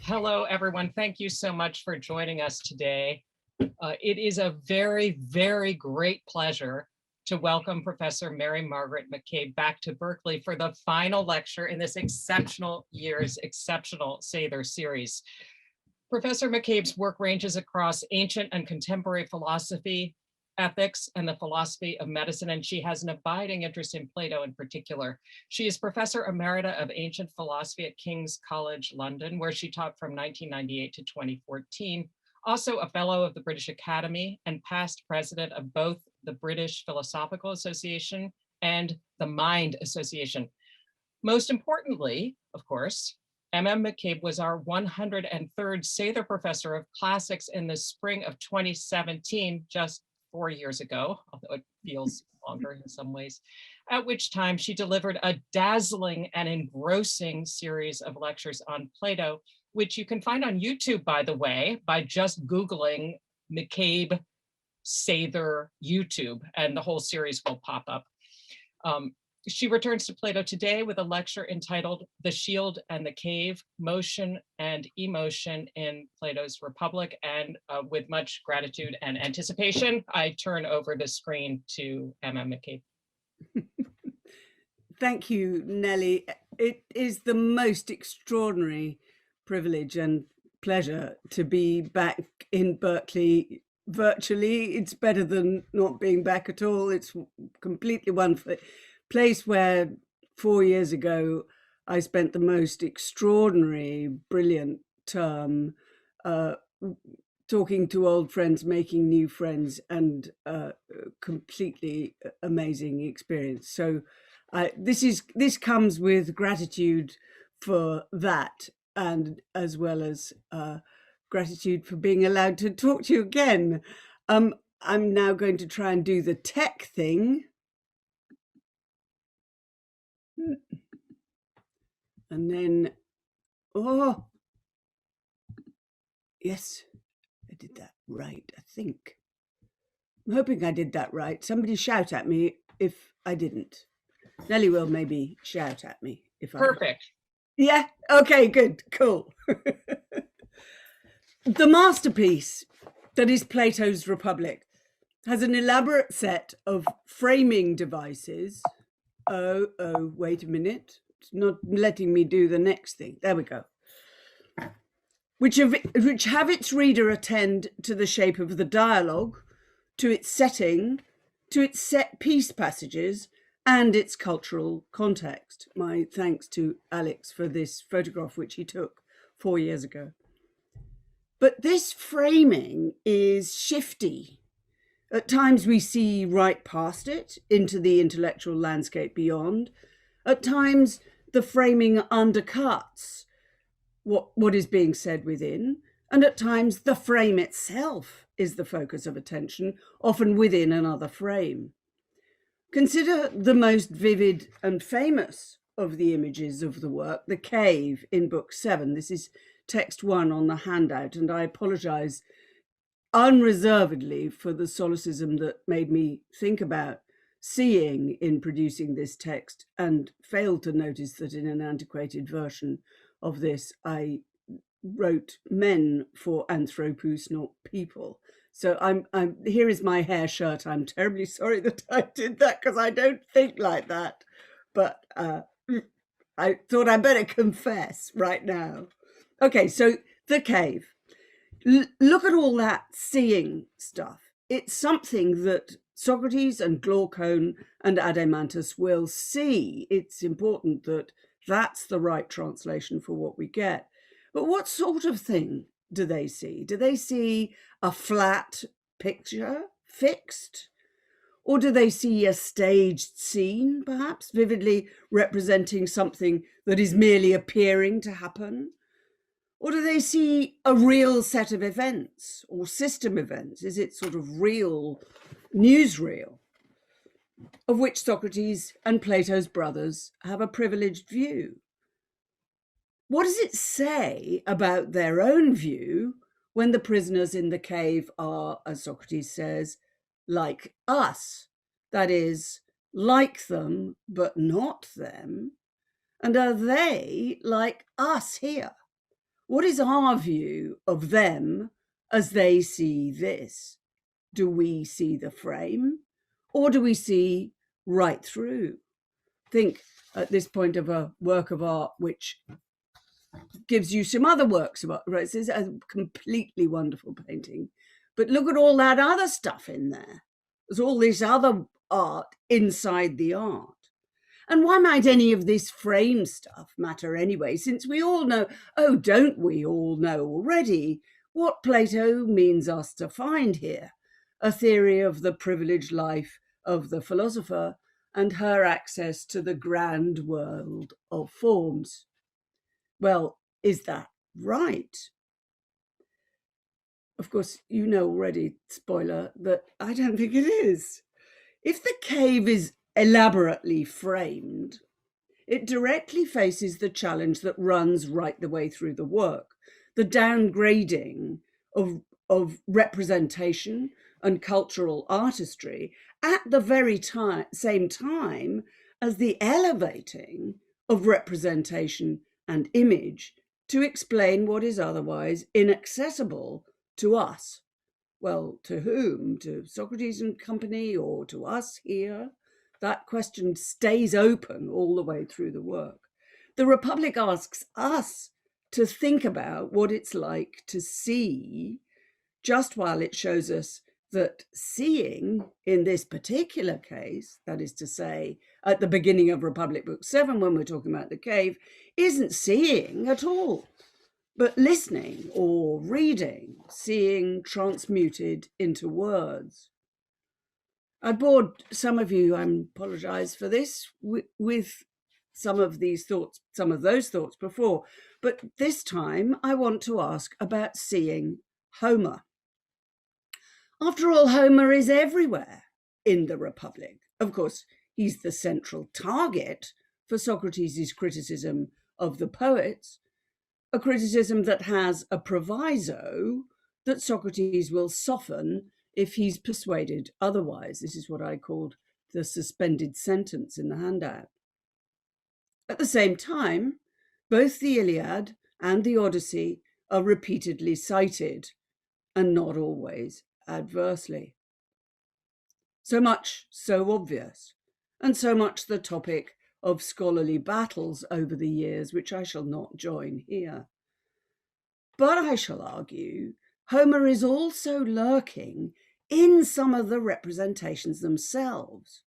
Hello, everyone. Thank you so much for joining us today. It is a very, very great pleasure to welcome Professor Mary Margaret McCabe back to Berkeley for the final lecture in this exceptional year's Exceptional Sather series. Professor McCabe's work ranges across ancient and contemporary philosophy, ethics, and the philosophy of medicine, and she has an abiding interest in Plato in particular. She is Professor Emerita of Ancient Philosophy at King's College London, where she taught from 1998 to 2014, also a Fellow of the British Academy and past president of both the British Philosophical Association and the Mind Association. Most importantly, of course, M.M. McCabe was our 103rd Sather Professor of Classics in the spring of 2017, just 4 years ago, although it feels longer in some ways, at which time she delivered a dazzling and engrossing series of lectures on Plato, which you can find on YouTube, by the way, by just Googling McCabe Sather YouTube, and the whole series will pop up. She returns to Plato today with a lecture entitled The Shield and the Cave, Motion and Emotion in Plato's Republic. And with much gratitude and anticipation, I turn over the screen to M.M. McCabe. Thank you, Nellie. It is the most extraordinary privilege and pleasure to be back in Berkeley virtually. It's better than not being back at all. It's completely wonderful. Place where 4 years ago I spent the most extraordinary, brilliant term talking to old friends, making new friends, and completely amazing experience. So this comes with gratitude for that, and as well as gratitude for being allowed to talk to you again. I'm now going to try and do the tech thing. And then, oh, yes, I did that right, I think. I'm hoping I did that right. Somebody shout at me if I didn't. Nellie will maybe shout at me if I... Perfect. Yeah, okay, good, cool. The masterpiece that is Plato's Republic has an elaborate set of framing devices. Oh, wait a minute. It's not letting me do the next thing. There we go. Which have its reader attend to the shape of the dialogue, to its setting, to its set piece passages, and its cultural context. My thanks to Alex for this photograph, which he took 4 years ago. But this framing is shifty. At times we see right past it into the intellectual landscape beyond. At times the framing undercuts what is being said within. And at times the frame itself is the focus of attention, often within another frame. Consider the most vivid and famous of the images of the work, the cave in Book 7. This is text 1 on the handout, and I apologize unreservedly for the solecism that made me think about seeing in producing this text, and failed to notice that in an antiquated version of this I wrote men for anthropos, not people. So I'm here is my hair shirt. I'm terribly sorry that I did that, because I don't think like that, but I thought I'd better confess right now. Okay, so the cave. Look at all that seeing stuff. It's something that Socrates and Glaucon and Adeimantus will see. It's important that that's the right translation for what we get. But what sort of thing do they see? Do they see a flat picture, fixed? Or do they see a staged scene, perhaps, vividly representing something that is merely appearing to happen? Or do they see a real set of events or system events? Is it sort of real newsreel, of which Socrates and Plato's brothers have a privileged view? What does it say about their own view when the prisoners in the cave are, as Socrates says, like us? That is, like them, but not them. And are they like us here? What is our view of them as they see this? Do we see the frame, or do we see right through? Think at this point of a work of art which gives you some other works of art. Right? This is a completely wonderful painting, but look at all that other stuff in there. There's all this other art inside the art. And why might any of this frame stuff matter anyway, since we all know, oh, don't we all know already, what Plato means us to find here? A theory of the privileged life of the philosopher and her access to the grand world of forms. Well, is that right? Of course, you know already, spoiler, that I don't think it is. If the cave is elaborately framed, it directly faces the challenge that runs right the way through the work, the downgrading of representation and cultural artistry at the very same time as the elevating of representation and image to explain what is otherwise inaccessible to us. Well, to whom? To Socrates and company, or to us here? That question stays open all the way through the work. The Republic asks us to think about what it's like to see, just while it shows us that seeing in this particular case, that is to say, at the beginning of Republic Book 7, when we're talking about the cave, isn't seeing at all, but listening or reading, seeing transmuted into words. I bored some of you, I apologize for this, with some of these thoughts, some of those thoughts before, but this time I want to ask about seeing Homer. After all, Homer is everywhere in the Republic. Of course, he's the central target for Socrates' criticism of the poets, a criticism that has a proviso that Socrates will soften if he's persuaded otherwise. This is what I called the suspended sentence in the handout. At the same time, both the Iliad and the Odyssey are repeatedly cited, and not always adversely. So much so obvious, and so much the topic of scholarly battles over the years, which I shall not join here. But I shall argue Homer is also lurking in some of the representations themselves,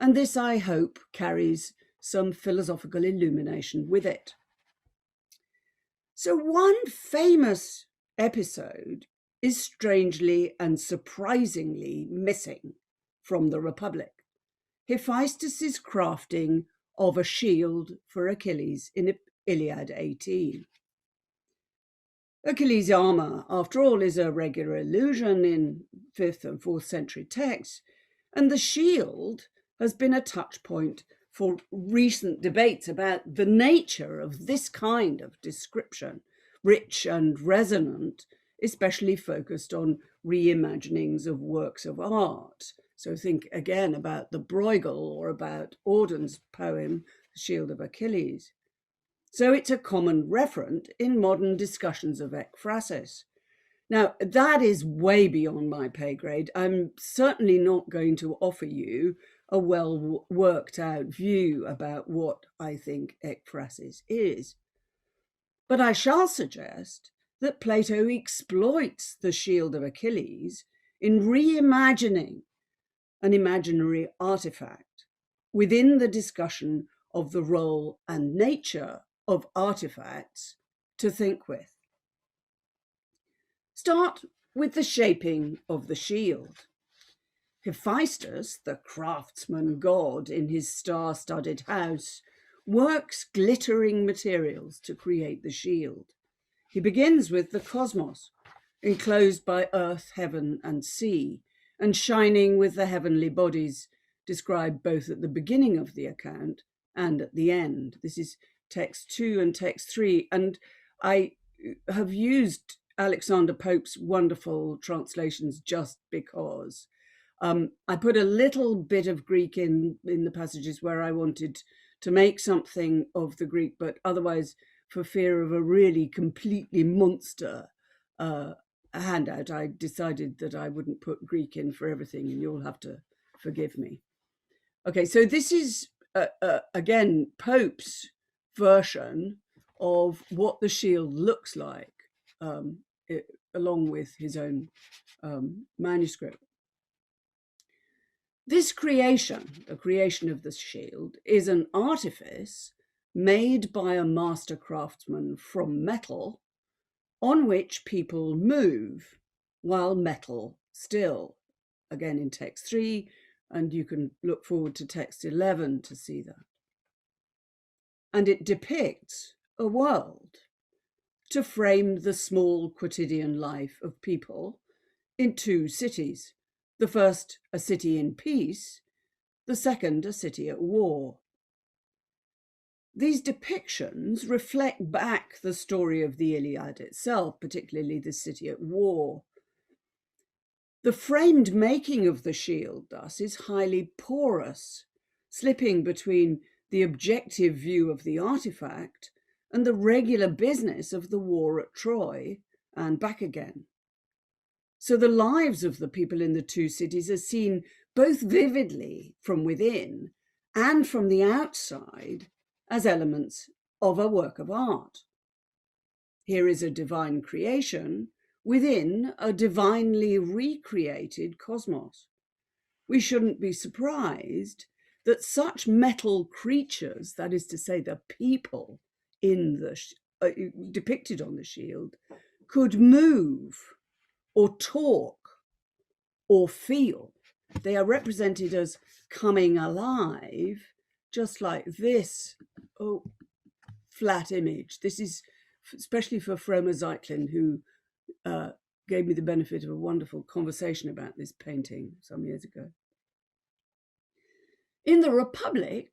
and this, I hope, carries some philosophical illumination with it. So one famous episode is strangely and surprisingly missing from the Republic: Hephaestus' crafting of a shield for Achilles in Iliad 18. Achilles' armor, after all, is a regular allusion in 5th and 4th century texts, and the shield has been a touch point for recent debates about the nature of this kind of description, rich and resonant, especially focused on reimaginings of works of art. So think again about the Bruegel or about Auden's poem, The Shield of Achilles. So it's a common referent in modern discussions of ekphrasis. Now, that is way beyond my pay grade. I'm certainly not going to offer you a well worked out view about what I think ekphrasis is. But I shall suggest that Plato exploits the shield of Achilles in reimagining an imaginary artifact within the discussion of the role and nature of artifacts to think with. Start with the shaping of the shield. Hephaestus, the craftsman god in his star-studded house, works glittering materials to create the shield. He begins with the cosmos, enclosed by earth, heaven, and sea, and shining with the heavenly bodies described both at the beginning of the account and at the end. This is text 2 and text 3, and I have used Alexander Pope's wonderful translations just because. I put a little bit of Greek in the passages where I wanted to make something of the Greek, but otherwise, for fear of a really completely monster handout, I decided that I wouldn't put Greek in for everything, and you'll have to forgive me. Okay, so this is, again, Pope's version of what the shield looks like, along with his own manuscript. This creation, the creation of the shield, is an artifice made by a master craftsman from metal, on which people move while metal still. Again in text 3, and you can look forward to text 11 to see that. And it depicts a world to frame the small quotidian life of people in 2 cities. The first, a city in peace, the second, a city at war. These depictions reflect back the story of the Iliad itself, particularly the city at war. The framed making of the shield, thus, is highly porous, slipping between the objective view of the artifact and the regular business of the war at Troy and back again. So the lives of the people in the 2 cities are seen both vividly from within and from the outside as elements of a work of art. Here is a divine creation within a divinely recreated cosmos. We shouldn't be surprised that such metal creatures, that is to say, the people in the depicted on the shield, could move or talk or feel. They are represented as coming alive, just like this flat image. This is especially for Froma Zeitlin, who gave me the benefit of a wonderful conversation about this painting some years ago. In the Republic,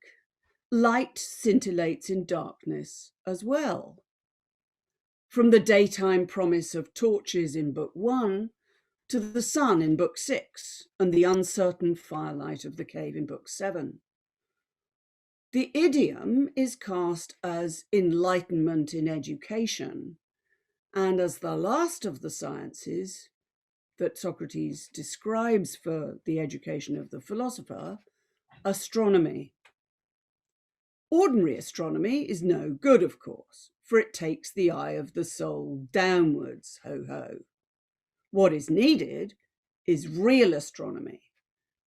light scintillates in darkness as well. From the daytime promise of torches in Book 1 to the sun in Book 6 and the uncertain firelight of the cave in Book 7. The idiom is cast as enlightenment in education, and as the last of the sciences that Socrates describes for the education of the philosopher, astronomy. Ordinary astronomy is no good, of course, for it takes the eye of the soul downwards, ho-ho. What is needed is real astronomy,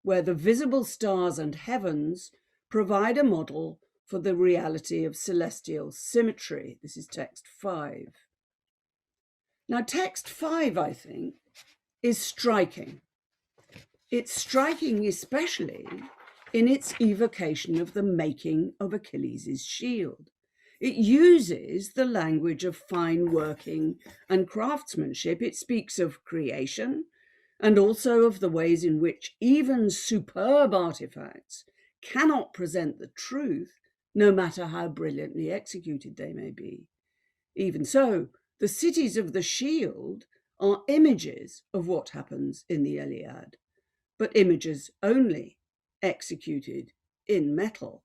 where the visible stars and heavens provide a model for the reality of celestial symmetry. This is text 5. Now, text 5, I think, is striking. It's striking especially in its evocation of the making of Achilles' shield. It uses the language of fine working and craftsmanship. It speaks of creation and also of the ways in which even superb artifacts cannot present the truth, no matter how brilliantly executed they may be. Even so, the cities of the shield are images of what happens in the Iliad, but images only, executed in metal.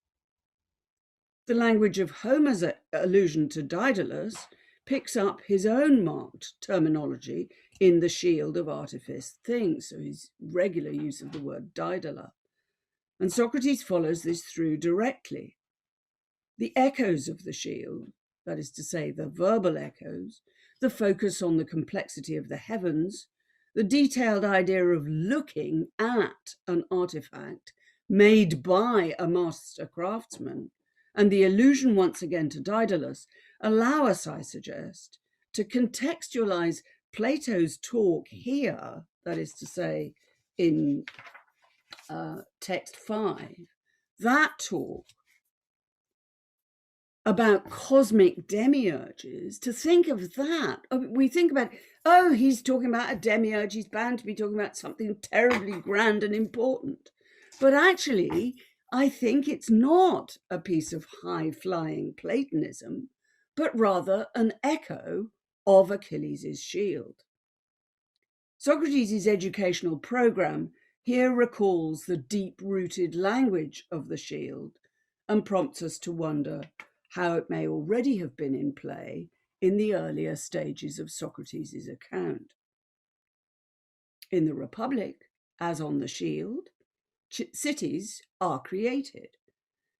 The language of Homer's allusion to Daedalus picks up his own marked terminology in the shield of artifice things, so his regular use of the word Daedala. And Socrates follows this through directly. The echoes of the shield, that is to say, the verbal echoes, the focus on the complexity of the heavens, the detailed idea of looking at an artifact made by a master craftsman, and the allusion once again to Daedalus, allow us, I suggest, to contextualize Plato's talk here, that is to say, in text 5, that talk about cosmic demiurges, to think of that. We think about, oh, he's talking about a demiurge, he's bound to be talking about something terribly grand and important. But actually, I think it's not a piece of high-flying Platonism, but rather an echo of Achilles' shield. Socrates' educational program here recalls the deep-rooted language of the shield and prompts us to wonder how it may already have been in play in the earlier stages of Socrates' account. In the Republic, as on the shield, cities are created.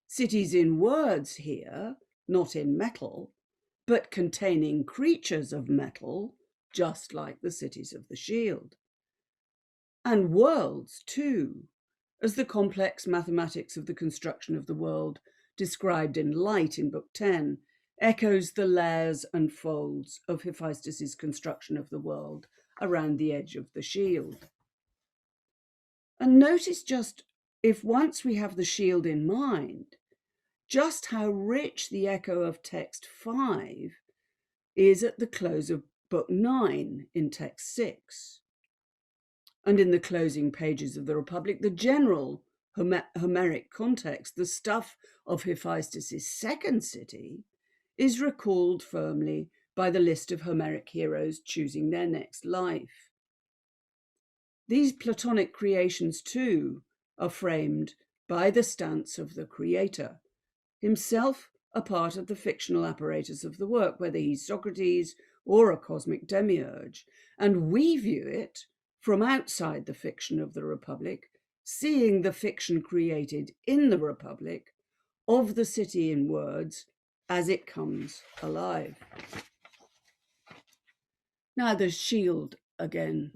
Cities in words here, not in metal, but containing creatures of metal, just like the cities of the shield. And worlds too, as the complex mathematics of the construction of the world described in Light in Book 10 echoes the layers and folds of Hephaestus' construction of the world around the edge of the shield. And notice just, if once we have the shield in mind, just how rich the echo of text 5 is at the close of Book 9 in text 6. And in the closing pages of the Republic, the general Homeric context, the stuff of Hephaestus' second city, is recalled firmly by the list of Homeric heroes choosing their next life. These Platonic creations too are framed by the stance of the creator, himself a part of the fictional apparatus of the work, whether he's Socrates or a cosmic demiurge, and we view it from outside the fiction of the Republic, seeing the fiction created in the Republic of the city in words as it comes alive. Now the shield again,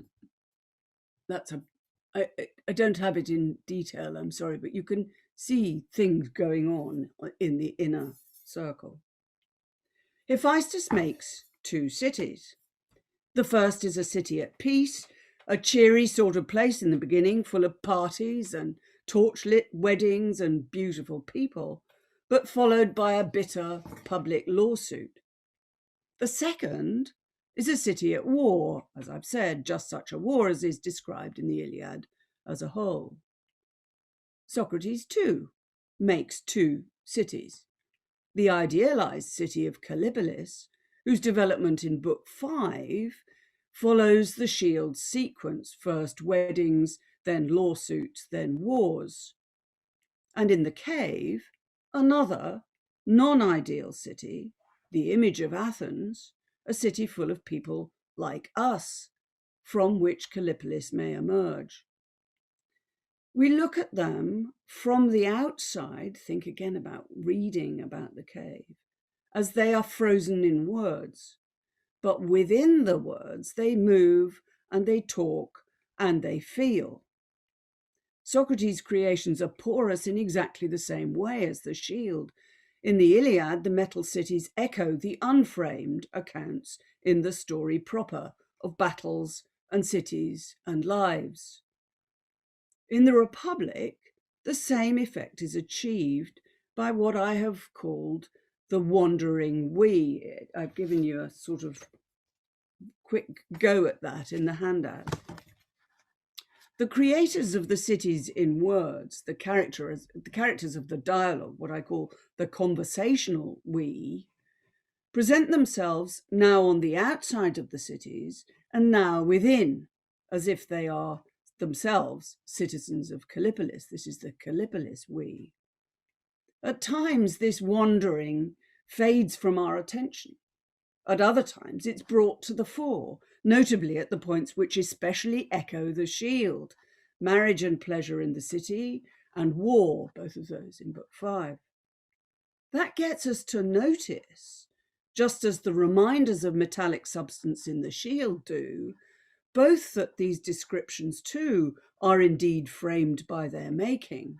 I don't have it in detail, I'm sorry, but you can see things going on in the inner circle. Hephaestus makes two cities. The first is a city at peace, a cheery sort of place in the beginning, full of parties and torchlit weddings and beautiful people, but followed by a bitter public lawsuit. The second is a city at war, as I've said, just such a war as is described in the Iliad as a whole. Socrates, too, makes two cities. The idealized city of Callipolis, whose development in Book 5 follows the shield sequence, first weddings, then lawsuits, then wars. And in the cave, another non-ideal city, the image of Athens, a city full of people like us, from which Callipolis may emerge. We look at them from the outside, think again about reading about the cave, as they are frozen in words. But within the words, they move and they talk and they feel. Socrates' creations are porous in exactly the same way as the shield. In the Iliad, the metal cities echo the unframed accounts in the story proper of battles and cities and lives. In the Republic, the same effect is achieved by what I have called the wandering we. I've given you a sort of quick go at that in the handout. The creators of the cities in words, the characters of the dialogue, what I call the conversational we, present themselves now on the outside of the cities and now within, as if they are themselves citizens of Callipolis. This is the Callipolis we. At times, this wandering fades from our attention. At other times, it's brought to the fore, notably at the points which especially echo the shield, marriage and pleasure in the city, and war, both of those in Book 5. That gets us to notice, just as the reminders of metallic substance in the shield do, both that these descriptions too are indeed framed by their making,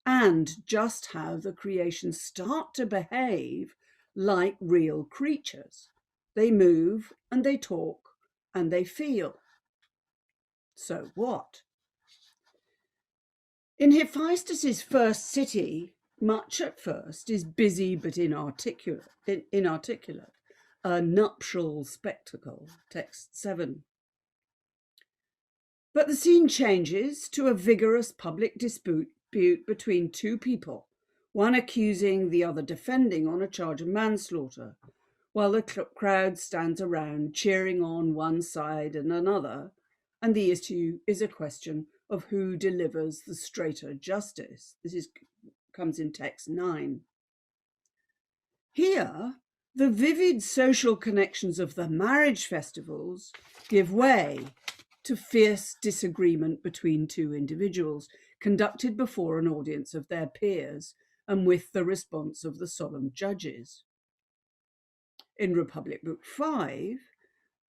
and just how the creations start to behave like real creatures. They move and they talk and they feel. So what? In Hephaestus' first city, much at first is busy but inarticulate, a nuptial spectacle, text 7. But the scene changes to a vigorous public dispute between two people, one accusing, the other defending on a charge of manslaughter, while the crowd stands around cheering on one side and another, and the issue is a question of who delivers the straighter justice. This comes in text 9. Here, the vivid social connections of the marriage festivals give way to fierce disagreement between two individuals, conducted before an audience of their peers and with the response of the solemn judges. In Republic Book 5,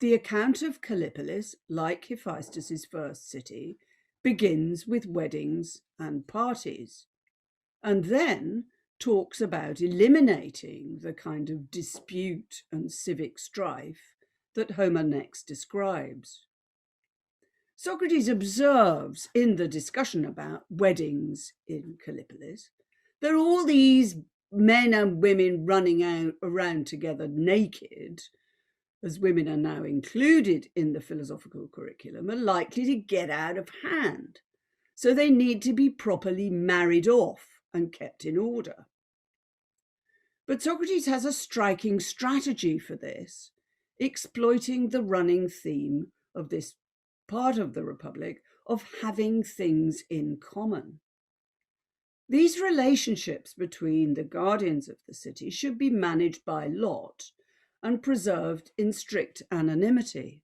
the account of Callipolis, like Hephaestus' first city, begins with weddings and parties, and then talks about eliminating the kind of dispute and civic strife that Homer next describes. Socrates observes in the discussion about weddings in Callipolis, there are all these men and women running around together naked, as women are now included in the philosophical curriculum, are likely to get out of hand. So they need to be properly married off and kept in order. But Socrates has a striking strategy for this, exploiting the running theme of this part of the Republic of having things in common. These relationships between the guardians of the city should be managed by lot and preserved in strict anonymity.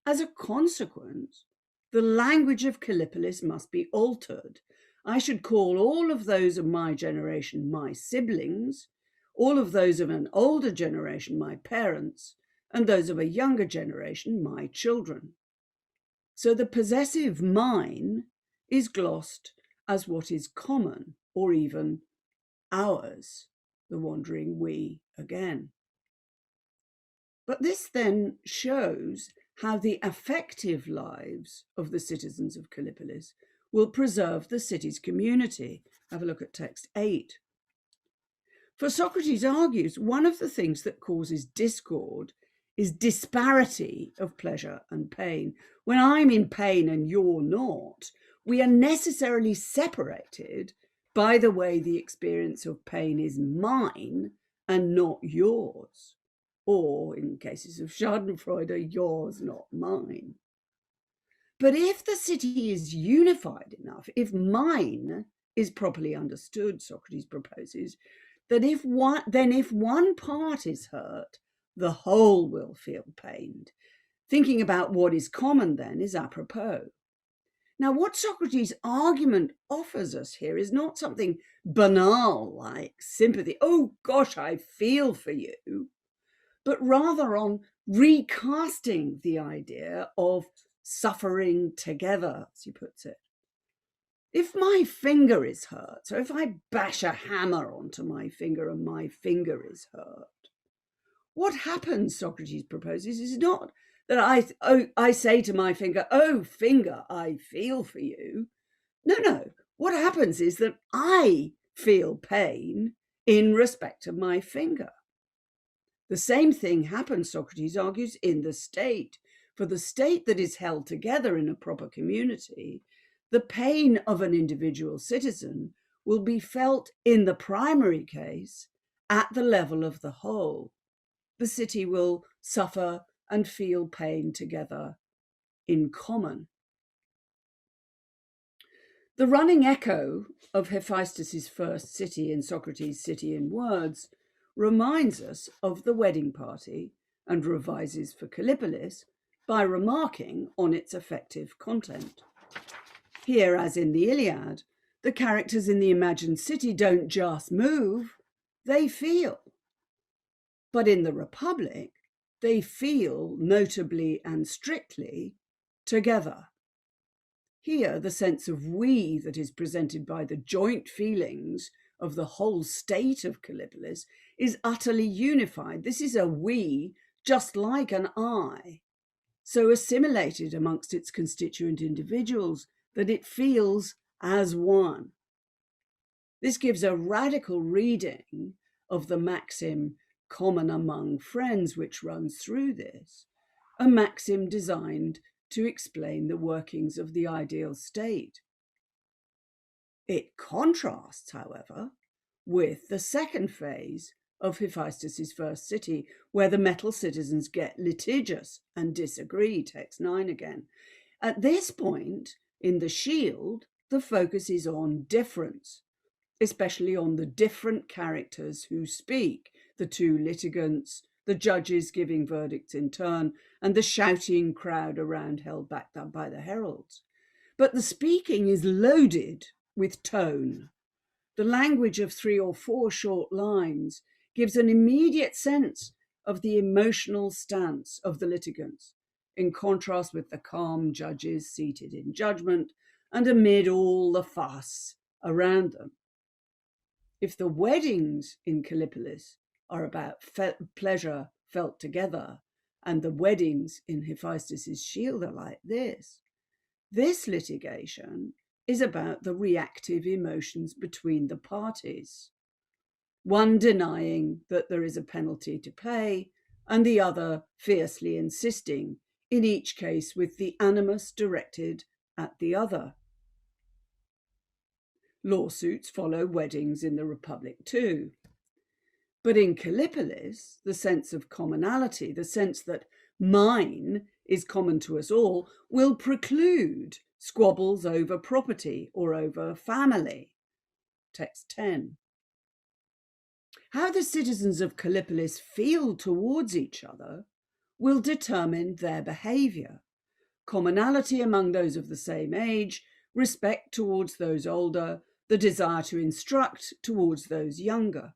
As a consequence, the language of Callipolis must be altered. I should call all of those of my generation my siblings, all of those of an older generation my parents, and those of a younger generation my children. So the possessive mine is glossed as what is common, or even ours, the wandering we again. But this then shows how the affective lives of the citizens of Callipolis will preserve the city's community. Have a look at text 8. For Socrates argues one of the things that causes discord is disparity of pleasure and pain. When I'm in pain and you're not, we are necessarily separated by the way the experience of pain is mine and not yours. Or, in cases of Schadenfreude, yours, not mine. But if the city is unified enough, if mine is properly understood, Socrates proposes, that if one part is hurt, the whole will feel pained. Thinking about what is common then is apropos. Now, what Socrates' argument offers us here is not something banal like sympathy. Oh gosh, I feel for you. But rather on recasting the idea of suffering together, as he puts it. If my finger is hurt, so if I bash a hammer onto my finger and my finger is hurt, what happens, Socrates proposes, is not that I say to my finger, oh, finger, I feel for you. No. What happens is that I feel pain in respect of my finger. The same thing happens, Socrates argues, in the state. For the state that is held together in a proper community, the pain of an individual citizen will be felt in the primary case at the level of the whole. The city will suffer and feel pain together in common. The running echo of Hephaestus' first city in Socrates' City in Words reminds us of the wedding party and revises for Callipolis by remarking on its affective content. Here, as in the Iliad, the characters in the imagined city don't just move, they feel. But in the Republic, they feel notably and strictly together. Here, the sense of we that is presented by the joint feelings of the whole state of Callipolis is utterly unified. This is a we just like an I, so assimilated amongst its constituent individuals that it feels as one. This gives a radical reading of the maxim common among friends, which runs through this, a maxim designed to explain the workings of the ideal state. It contrasts, however, with the second phase of Hephaestus' first city, where the metal citizens get litigious and disagree, text 9 again. At this point in the Shield, the focus is on difference. especially on the different characters who speak, the two litigants, the judges giving verdicts in turn, and the shouting crowd around held back by the heralds. But the speaking is loaded with tone. The language of 3 or 4 short lines gives an immediate sense of the emotional stance of the litigants, in contrast with the calm judges seated in judgment and amid all the fuss around them. If the weddings in Callipolis are about pleasure felt together, and the weddings in Hephaestus's shield are like this litigation is about the reactive emotions between the parties, one denying that there is a penalty to pay, and the other fiercely insisting, in each case with the animus directed at the other. Lawsuits follow weddings in the Republic too. But in Callipolis, the sense of commonality, the sense that mine is common to us all, will preclude squabbles over property or over family. Text 10. How the citizens of Callipolis feel towards each other will determine their behaviour. Commonality among those of the same age, respect towards those older, the desire to instruct towards those younger.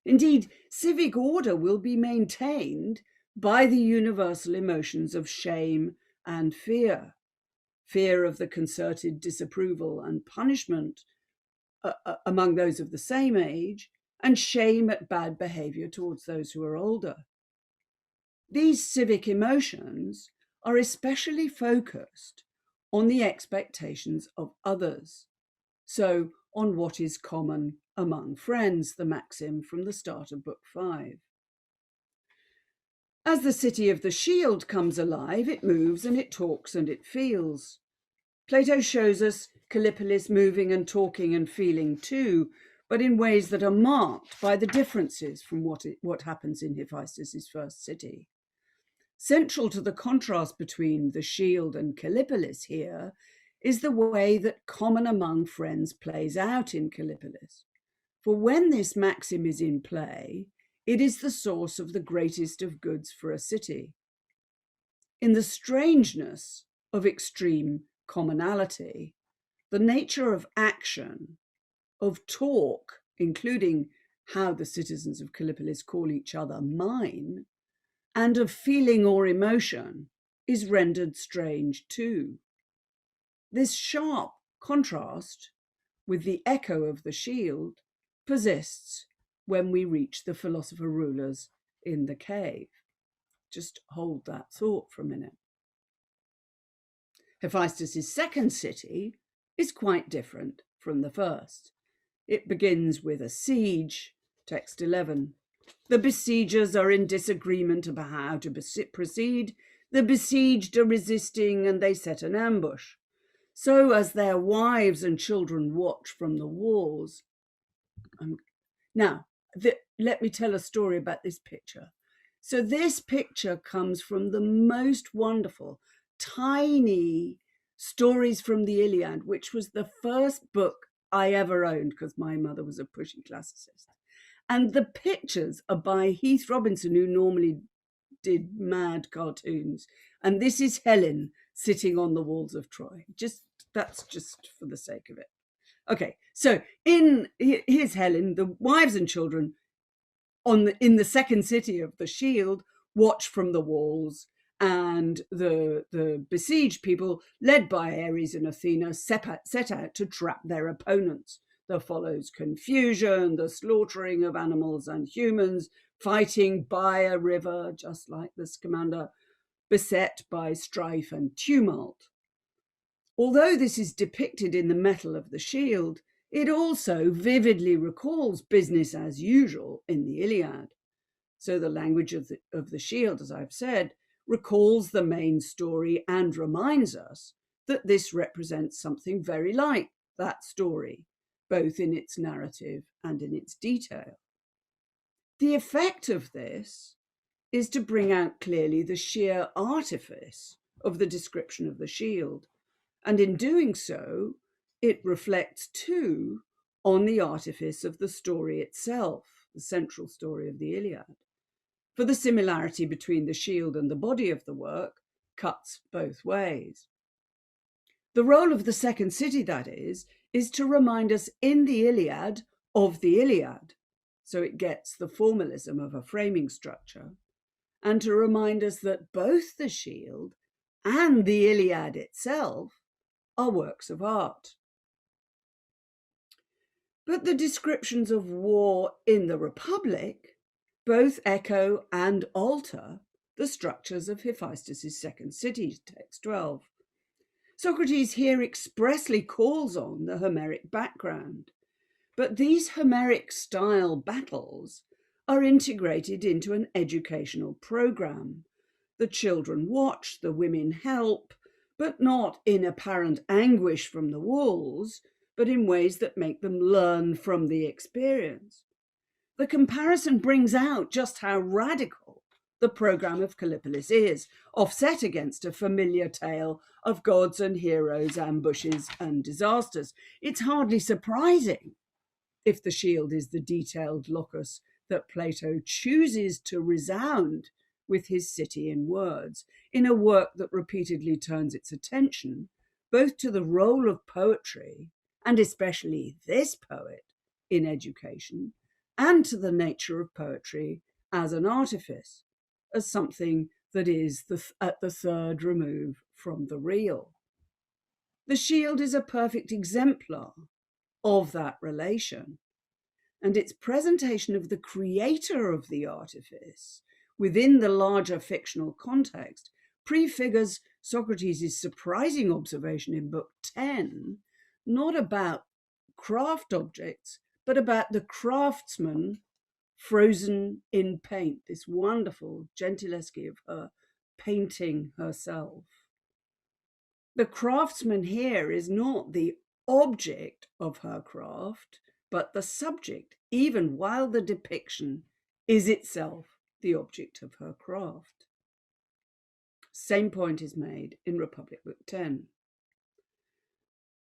Indeed, civic order will be maintained by the universal emotions of shame and fear. Fear of the concerted disapproval and punishment among those of the same age, and shame at bad behaviour towards those who are older. These civic emotions are especially focused on the expectations of others, so on what is common among friends, the maxim from the start of Book 5. As the city of the shield comes alive, it moves and it talks and it feels. Plato shows us Callipolis moving and talking and feeling too, but in ways that are marked by the differences from what happens in Hephaestus' first city. Central to the contrast between the shield and Callipolis here is the way that common among friends plays out in Callipolis. For when this maxim is in play, it is the source of the greatest of goods for a city. In the strangeness of extreme commonality, the nature of action, of talk, including how the citizens of Callipolis call each other mine, and of feeling or emotion is rendered strange too. This sharp contrast with the echo of the shield persists when we reach the philosopher rulers in the cave. Just hold that thought for a minute. Hephaestus' second city is quite different from the first. It begins with a siege, text 11. The besiegers are in disagreement about how to proceed. The besieged are resisting and they set an ambush. So as their wives and children watch from the walls. Let me tell a story about this picture. So this picture comes from the most wonderful, tiny stories from the Iliad, which was the first book I ever owned because my mother was a pushy classicist. And the pictures are by Heath Robinson, who normally did mad cartoons. And this is Helen sitting on the walls of Troy. That's just for the sake of it. Okay, so here's Helen, the wives and children in the second city of the shield watch from the walls, and the besieged people, led by Ares and Athena, set out to trap their opponents. There follows confusion, the slaughtering of animals and humans, fighting by a river, just like the Scamander, beset by strife and tumult. Although this is depicted in the metal of the shield, it also vividly recalls business as usual in the Iliad. So the language of the shield, as I've said, recalls the main story and reminds us that this represents something very like that story, both in its narrative and in its detail. The effect of this is to bring out clearly the sheer artifice of the description of the shield, and in doing so, it reflects too on the artifice of the story itself, the central story of the Iliad. For the similarity between the shield and the body of the work cuts both ways. The role of the second city, that is to remind us in the Iliad of the Iliad, so it gets the formalism of a framing structure, and to remind us that both the shield and the Iliad itself are works of art. But the descriptions of war in the Republic both echo and alter the structures of Hephaestus' second city, text 12. Socrates here expressly calls on the Homeric background, but these Homeric style battles are integrated into an educational program. The children watch, the women help, but not in apparent anguish from the walls, but in ways that make them learn from the experience. The comparison brings out just how radical the program of Callipolis is, offset against a familiar tale of gods and heroes, ambushes and disasters. It's hardly surprising if the shield is the detailed locus that Plato chooses to resound with his city in words, in a work that repeatedly turns its attention both to the role of poetry, and especially this poet, in education, and to the nature of poetry as an artifice, as something that is at the third remove from the real. The shield is a perfect exemplar of that relation, and its presentation of the creator of the artifice within the larger fictional context prefigures Socrates' surprising observation in Book 10, not about craft objects, but about the craftsman frozen in paint, this wonderful gentileschi of her painting herself. The craftsman here is not the object of her craft, but the subject, even while the depiction is itself the object of her craft. Same point is made in Republic Book 10.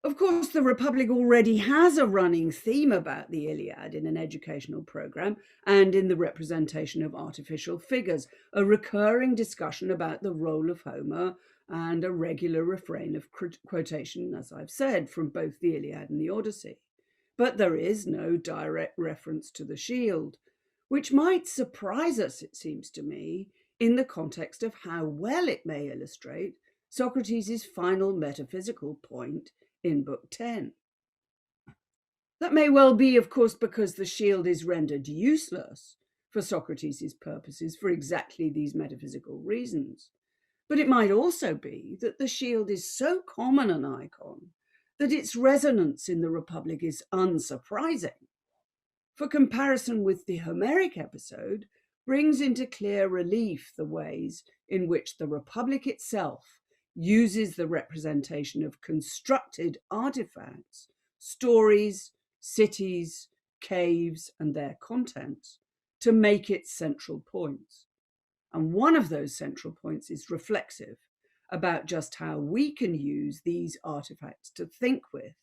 Of course, the Republic already has a running theme about the Iliad in an educational program and in the representation of artificial figures, a recurring discussion about the role of Homer and a regular refrain of quotation, as I've said, from both the Iliad and the Odyssey. But there is no direct reference to the shield, which might surprise us, it seems to me, in the context of how well it may illustrate Socrates' final metaphysical point in Book 10. That may well be, of course, because the shield is rendered useless for Socrates' purposes for exactly these metaphysical reasons. But it might also be that the shield is so common an icon that its resonance in the Republic is unsurprising. For comparison with the Homeric episode brings into clear relief the ways in which the Republic itself uses the representation of constructed artifacts, stories, cities, caves, and their contents to make its central points. And one of those central points is reflexive about just how we can use these artifacts to think with,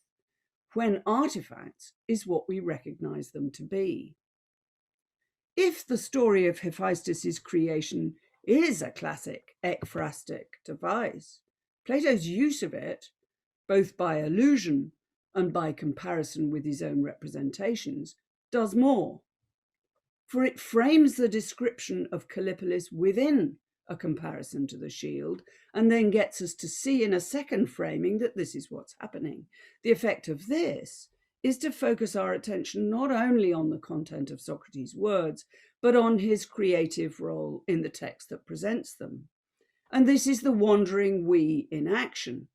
when artifacts is what we recognize them to be. If the story of Hephaestus' creation is a classic ekphrastic device, Plato's use of it, both by allusion and by comparison with his own representations, does more. For it frames the description of Callipolis within a comparison to the shield, and then gets us to see in a second framing that this is what's happening. The effect of this is to focus our attention not only on the content of Socrates' words, but on his creative role in the text that presents them. And this is the wandering we in action.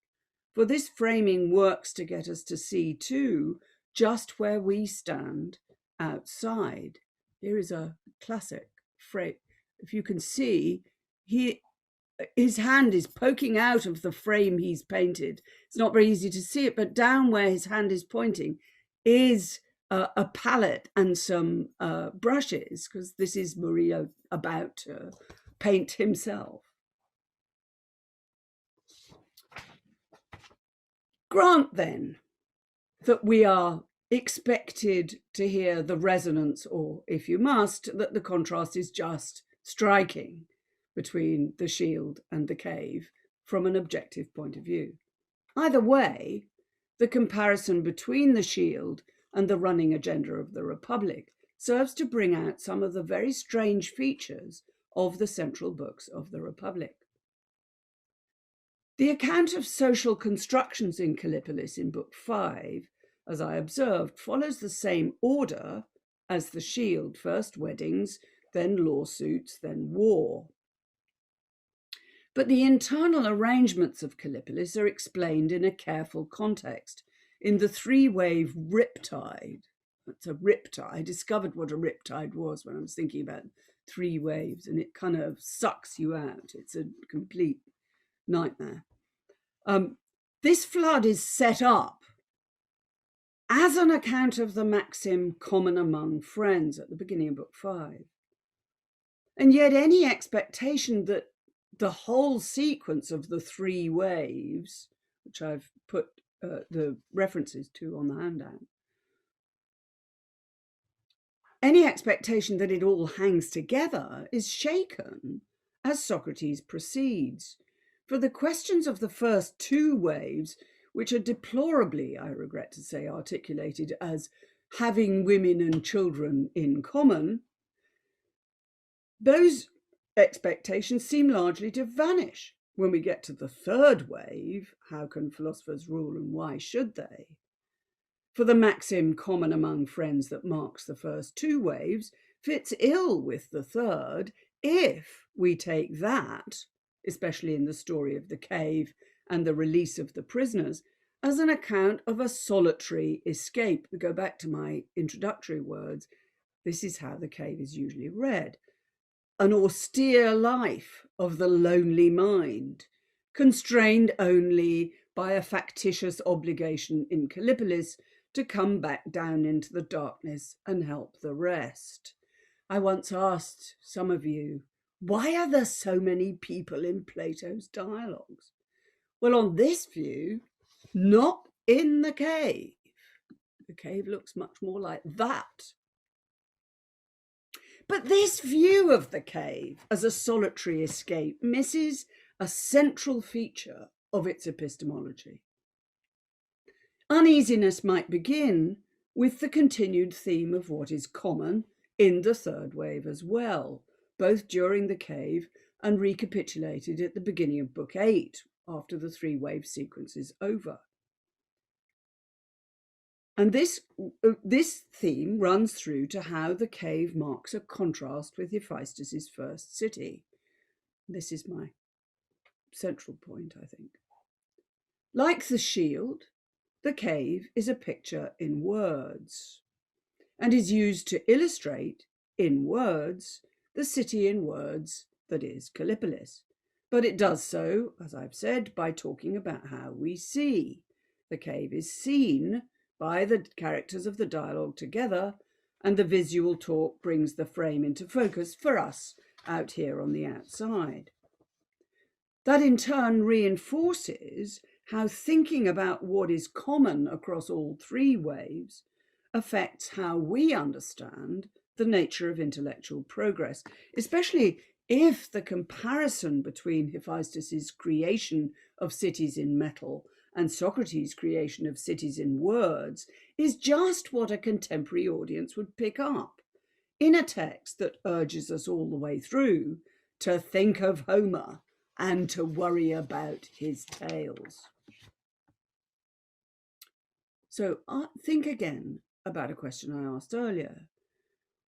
For this framing works to get us to see too just where we stand outside. Here is a classic phrase. If you can see, his hand is poking out of the frame he's painted. It's not very easy to see it, but down where his hand is pointing is a palette and some brushes, because this is Murillo about to paint himself. Grant then that we are expected to hear the resonance, or if you must, that the contrast is just striking between the shield and the cave from an objective point of view. Either way, the comparison between the shield and the running agenda of the Republic serves to bring out some of the very strange features of the central books of the Republic. The account of social constructions in Callipolis in Book 5, as I observed, follows the same order as the shield: first weddings, then lawsuits, then war. But the internal arrangements of Callipolis are explained in a careful context, in the three-wave riptide. That's a riptide. I discovered what a riptide was when I was thinking about three waves, and it kind of sucks you out. It's a complete nightmare. This flood is set up as an account of the maxim common among friends at the beginning of Book 5. And yet any expectation that the whole sequence of the three waves, which I've put the references to on the handout, any expectation that it all hangs together is shaken as Socrates proceeds. For the questions of the first two waves, which are deplorably, I regret to say, articulated as having women and children in common, those expectations seem largely to vanish. When we get to the third wave, how can philosophers rule and why should they? For the maxim common among friends that marks the first two waves fits ill with the third if we take that, especially in the story of the cave and the release of the prisoners, as an account of a solitary escape. We go back to my introductory words. This is how the cave is usually read. An austere life of the lonely mind, constrained only by a factitious obligation in Callipolis to come back down into the darkness and help the rest. I once asked some of you, why are there so many people in Plato's dialogues? Well, on this view, not in the cave. The cave looks much more like that. But this view of the cave as a solitary escape misses a central feature of its epistemology. Uneasiness might begin with the continued theme of what is common in the third wave as well, both during the cave and recapitulated at the beginning of Book 8, after the three-wave sequence is over. And this theme runs through to how the cave marks a contrast with Hephaestus' first city. This is my central point, I think. Like the shield, the cave is a picture in words and is used to illustrate, in words, the city in words that is Callipolis. But it does so, as I've said, by talking about how we see. The cave is seen by the characters of the dialogue together, and the visual talk brings the frame into focus for us out here on the outside. That in turn reinforces how thinking about what is common across all three waves affects how we understand the nature of intellectual progress, especially if the comparison between Hephaestus' creation of cities in metal and Socrates' creation of cities in words is just what a contemporary audience would pick up in a text that urges us all the way through to think of Homer and to worry about his tales. So think again about a question I asked earlier.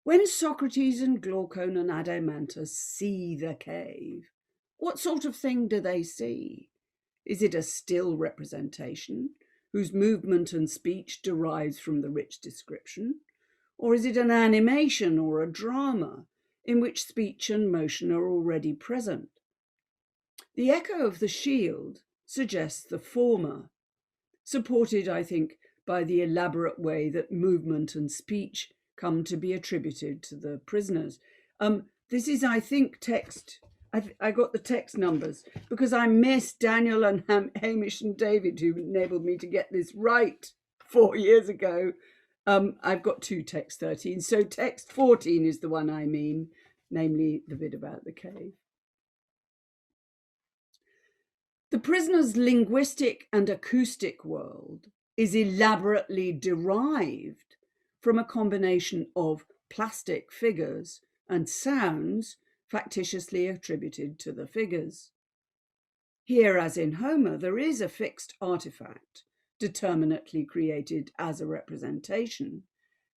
When Socrates and Glaucon and Adeimantus see the cave, what sort of thing do they see? Is it a still representation whose movement and speech derives from the rich description? Or is it an animation or a drama in which speech and motion are already present? The echo of the shield suggests the former, supported, I think, by the elaborate way that movement and speech come to be attributed to the prisoners. This is, I think, text. I got the text numbers because I missed Daniel and Hamish and David, who enabled me to get this right 4 years ago. I've got two text 13. So text 14 is the one I mean, namely the bit about the cave. The prisoner's linguistic and acoustic world is elaborately derived from a combination of plastic figures and sounds factitiously attributed to the figures. Here, as in Homer, there is a fixed artifact, determinately created as a representation,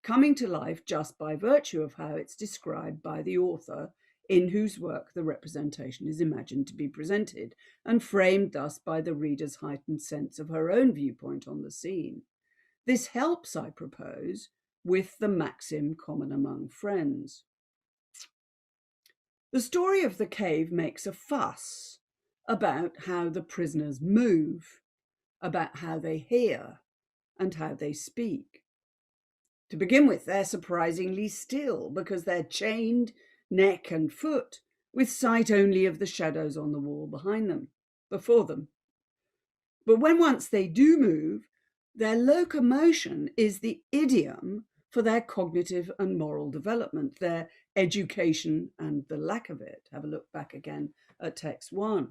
coming to life just by virtue of how it's described by the author in whose work the representation is imagined to be presented, and framed thus by the reader's heightened sense of her own viewpoint on the scene. This helps, I propose, with the maxim common among friends. The story of the cave makes a fuss about how the prisoners move, about how they hear, and how they speak. To begin with, they're surprisingly still because they're chained neck and foot, with sight only of the shadows on the wall before them. But when once they do move, their locomotion is the idiom for their cognitive and moral development, their education and the lack of it. Have a look back again at text 1.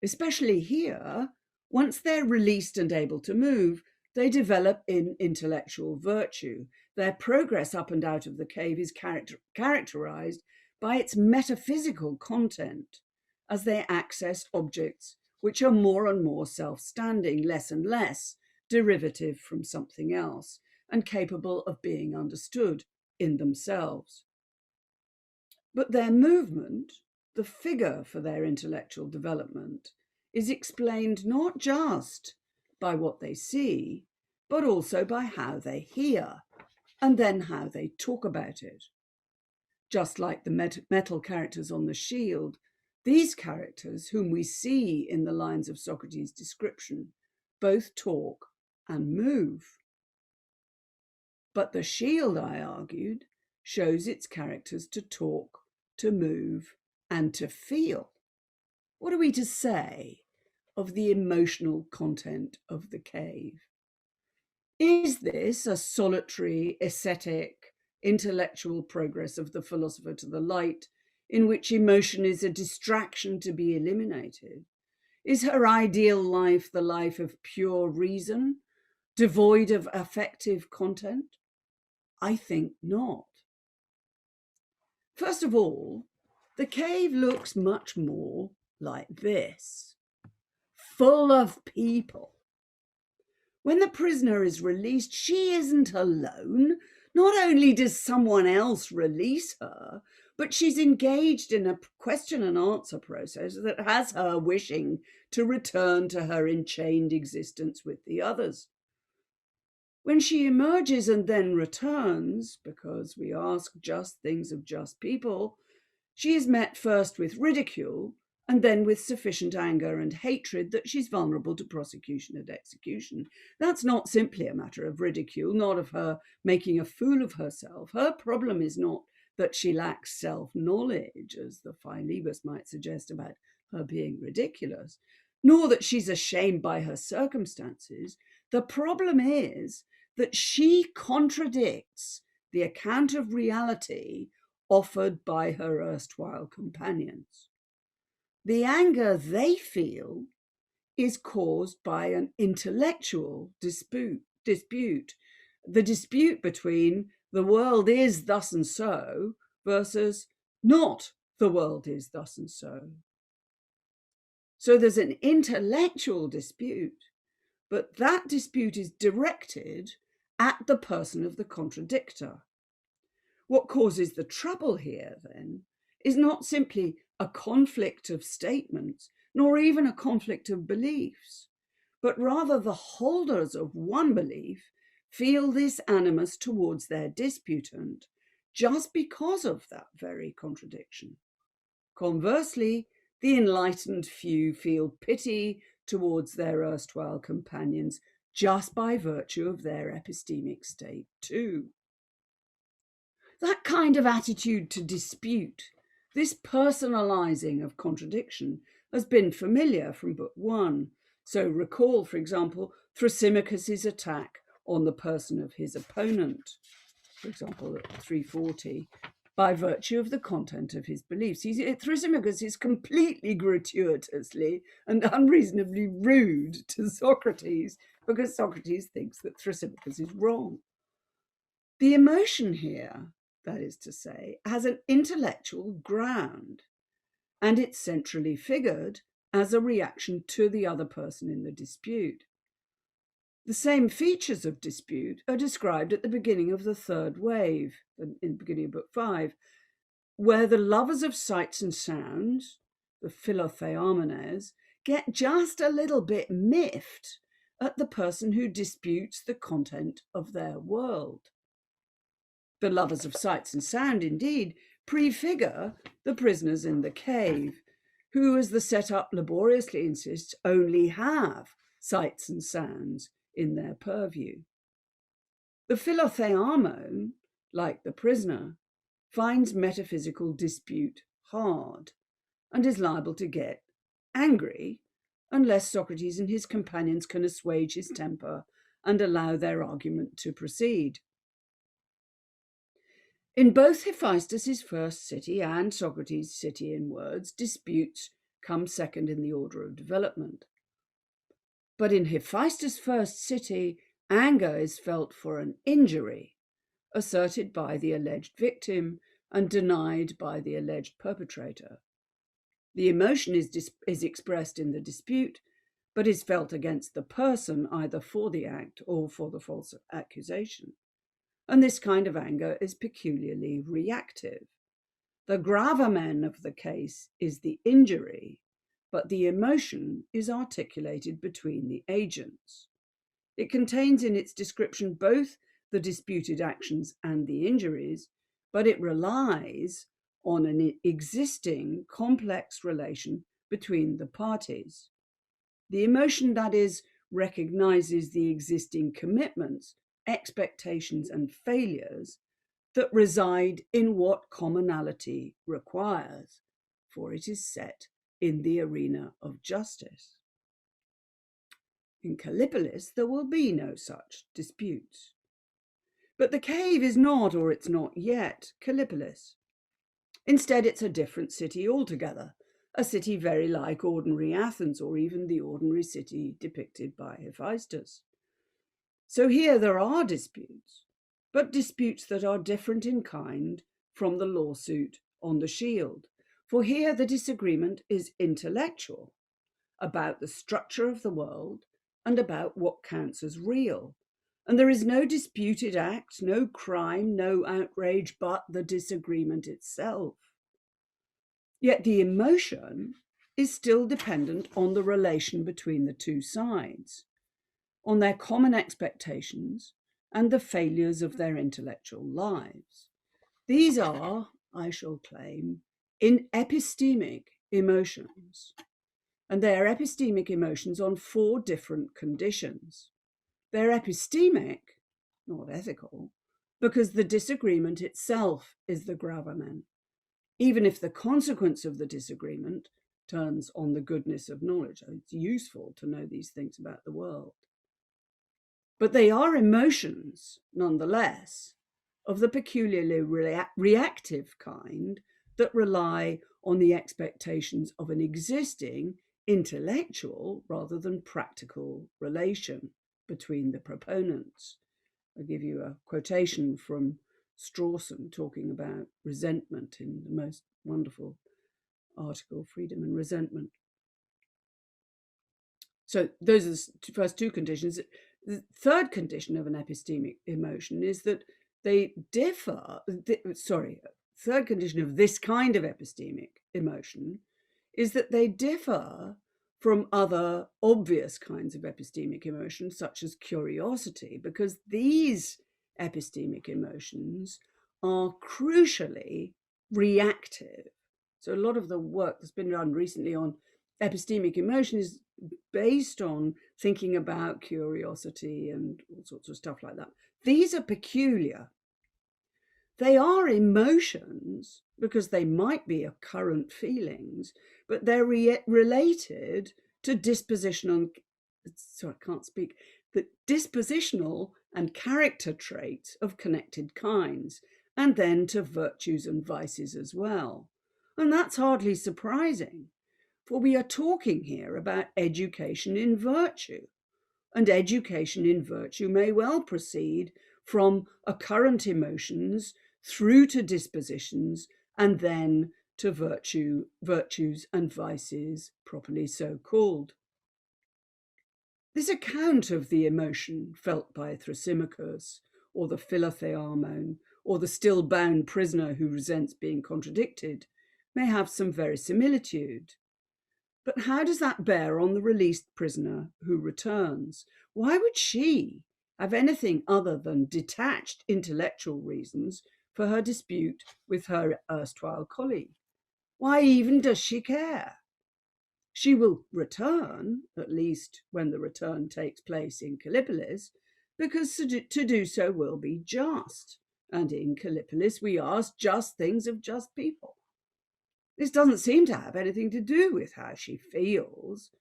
Especially here, once they're released and able to move, they develop in intellectual virtue. Their progress up and out of the cave is characterized by its metaphysical content as they access objects which are more and more self-standing, less and less derivative from something else, and capable of being understood in themselves. But their movement, the figure for their intellectual development, is explained not just by what they see, but also by how they hear, and then how they talk about it. Just like the metal characters on the shield, these characters, whom we see in the lines of Socrates' description, both talk and move. But the shield, I argued, shows its characters to talk, to move, and to feel. What are we to say of the emotional content of the cave? Is this a solitary, ascetic, intellectual progress of the philosopher to the light, in which emotion is a distraction to be eliminated? Is her ideal life the life of pure reason, devoid of affective content? I think not. First of all, the cave looks much more like this, full of people. When the prisoner is released, she isn't alone. Not only does someone else release her, but she's engaged in a question and answer process that has her wishing to return to her enchained existence with the others. When she emerges and then returns, because we ask just things of just people, she is met first with ridicule and then with sufficient anger and hatred that she's vulnerable to prosecution and execution. That's not simply a matter of ridicule, not of her making a fool of herself. Her problem is not that she lacks self-knowledge, as the Philebus might suggest about her being ridiculous, nor that she's ashamed by her circumstances. The problem is that she contradicts the account of reality offered by her erstwhile companions. The anger they feel is caused by an intellectual dispute, the dispute between the world is thus and so versus not the world is thus and so. So there's an intellectual dispute, but that dispute is directed at the person of the contradictor. What causes the trouble here, then, is not simply a conflict of statements, nor even a conflict of beliefs, but rather the holders of one belief feel this animus towards their disputant just because of that very contradiction. Conversely, the enlightened few feel pity towards their erstwhile companions just by virtue of their epistemic state too. That kind of attitude to dispute, this personalizing of contradiction, has been familiar from Book 1. So recall, for example, Thrasymachus's attack on the person of his opponent, for example, at 340, by virtue of the content of his beliefs. Thrasymachus is completely gratuitously and unreasonably rude to Socrates because Socrates thinks that Thrasymachus is wrong. The emotion here, that is to say, has an intellectual ground, and it's centrally figured as a reaction to the other person in the dispute. The same features of dispute are described at the beginning of the third wave, in the beginning of Book 5, where the lovers of sights and sounds, the philotheamenes, get just a little bit miffed at the person who disputes the content of their world. The lovers of sights and sound, indeed, prefigure the prisoners in the cave, who, as the setup laboriously insists, only have sights and sounds in their purview. The philotheamon, like the prisoner, finds metaphysical dispute hard and is liable to get angry unless Socrates and his companions can assuage his temper and allow their argument to proceed. In both Hephaestus' first city and Socrates' city in words, disputes come second in the order of development. But in Hephaestus' first city, anger is felt for an injury asserted by the alleged victim and denied by the alleged perpetrator. The emotion is expressed in the dispute, but is felt against the person either for the act or for the false accusation. And this kind of anger is peculiarly reactive. The gravamen of the case is the injury, but the emotion is articulated between the agents. It contains in its description both the disputed actions and the injuries, but it relies on an existing complex relation between the parties. The emotion, that is, recognizes the existing commitments, expectations, and failures that reside in what commonality requires, for it is set in the arena of justice. In Callipolis, there will be no such disputes. But the cave is not, or it's not yet, Callipolis. Instead, it's a different city altogether, a city very like ordinary Athens, or even the ordinary city depicted by Hephaestus. So here there are disputes, but disputes that are different in kind from the lawsuit on the shield. For here the disagreement is intellectual, about the structure of the world and about what counts as real. And there is no disputed act, no crime, no outrage, but the disagreement itself. Yet the emotion is still dependent on the relation between the two sides, on their common expectations and the failures of their intellectual lives. These are, I shall claim, epistemic emotions. And they are epistemic emotions on 4 different conditions. They're epistemic, not ethical, because the disagreement itself is the gravamen, even if the consequence of the disagreement turns on the goodness of knowledge. It's useful to know these things about the world. But they are emotions, nonetheless, of the peculiarly reactive kind that rely on the expectations of an existing intellectual rather than practical relation between the proponents. I'll give you a quotation from Strawson talking about resentment in the most wonderful article, Freedom and Resentment. So those are the first 2 conditions. The third condition of an epistemic emotion is that they differ. Third condition of this kind of epistemic emotion is that they differ from other obvious kinds of epistemic emotions, such as curiosity, because these epistemic emotions are crucially reactive. So a lot of the work that's been done recently on epistemic emotion is based on thinking about curiosity and all sorts of stuff like that. These are peculiar. They are emotions because they might be current feelings, but they're related to dispositional, the dispositional and character traits of connected kinds, and then to virtues and vices as well. And that's hardly surprising, for we are talking here about education in virtue. And education in virtue may well proceed from occurrent emotions through to dispositions and then to virtues and vices properly so called. This account of the emotion felt by Thrasymachus, or the Philotheamon, or the still-bound prisoner who resents being contradicted, may have some verisimilitude. But how does that bear on the released prisoner who returns? Why would she have anything other than detached intellectual reasons for her dispute with her erstwhile colleague? Why even does she care? She will return, at least when the return takes place in Callipolis, because to do so will be just. And in Callipolis we ask just things of just people. This doesn't seem to have anything to do with how she feels,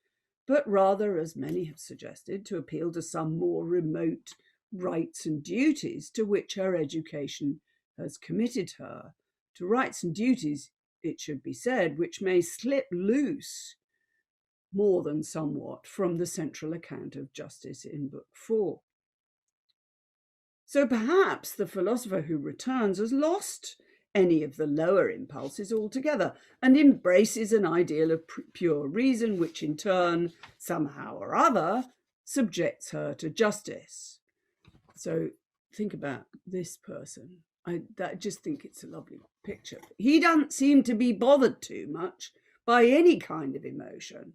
but rather, as many have suggested, to appeal to some more remote rights and duties to which her education has committed her, to rights and duties, it should be said, which may slip loose more than somewhat from the central account of justice in Book 4. So perhaps the philosopher who returns has lost any of the lower impulses altogether and embraces an ideal of pure reason, which in turn, somehow or other, subjects her to justice. So think about this person. I just think it's a lovely picture. He doesn't seem to be bothered too much by any kind of emotion.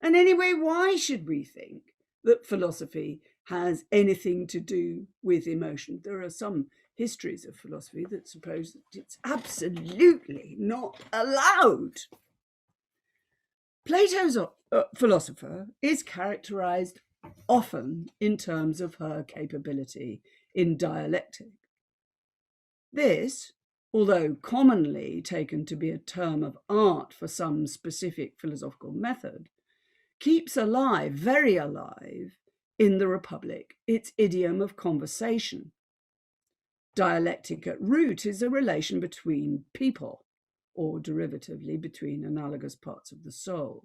And anyway, why should we think that philosophy has anything to do with emotion? There are some histories of philosophy that suppose that it's absolutely not allowed. Plato's philosopher is characterized often in terms of her capability in dialectic. This, although commonly taken to be a term of art for some specific philosophical method, keeps alive, very alive, in the Republic, its idiom of conversation. Dialectic at root is a relation between people, or derivatively between analogous parts of the soul.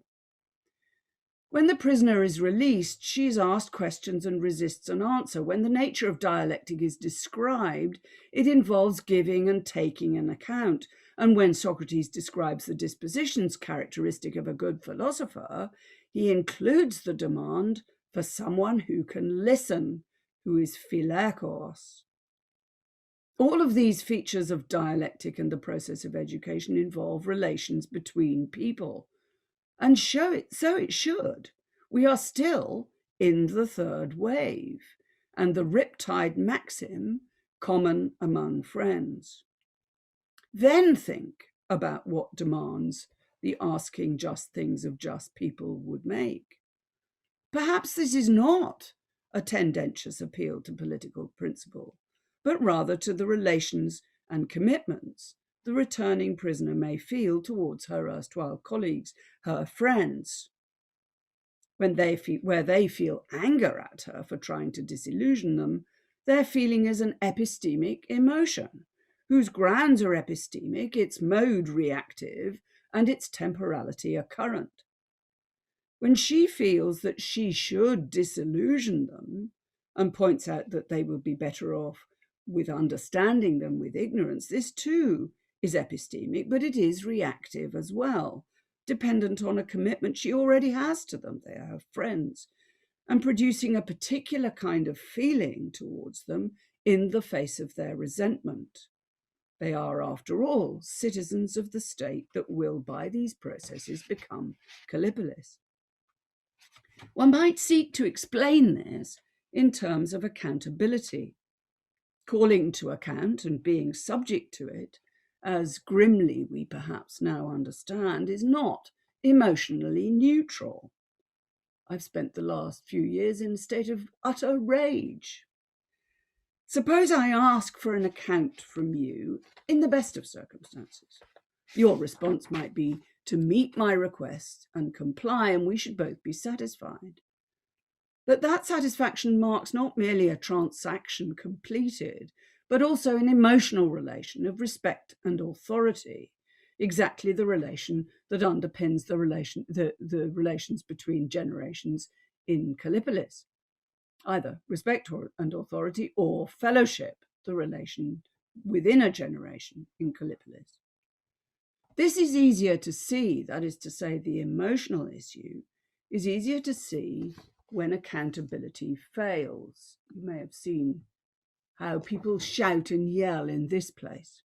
When the prisoner is released, she is asked questions and resists an answer. When the nature of dialectic is described, it involves giving and taking an account. And when Socrates describes the dispositions characteristic of a good philosopher, he includes the demand for someone who can listen, who is philekos. All of these features of dialectic and the process of education involve relations between people. And so it should. We are still in the third wave, and the riptide maxim, common among friends. Then think about what demands the asking just things of just people would make. Perhaps this is not a tendentious appeal to political principle, but rather to the relations and commitments the returning prisoner may feel towards her erstwhile colleagues, her friends. Where they feel anger at her for trying to disillusion them, their feeling is an epistemic emotion, whose grounds are epistemic, its mode reactive, and its temporality a current. When she feels that she should disillusion them and points out that they would be better off with understanding than with ignorance, this too is epistemic, but it is reactive as well, dependent on a commitment she already has to them. They are her friends, and producing a particular kind of feeling towards them in the face of their resentment. They are, after all, citizens of the state that will, by these processes, become Callipolis. One might seek to explain this in terms of accountability. Calling to account and being subject to it, as grimly we perhaps now understand, is not emotionally neutral. I've spent the last few years in a state of utter rage. Suppose I ask for an account from you in the best of circumstances. Your response might be to meet my request and comply, and we should both be satisfied. But that satisfaction marks not merely a transaction completed, but also an emotional relation of respect and authority, exactly the relation that underpins the relations between generations in Callipolis, either respect and authority, or fellowship, the relation within a generation in Callipolis. This is easier to see, that is to say, the emotional issue is easier to see when accountability fails. You may have seen how people shout and yell in this place.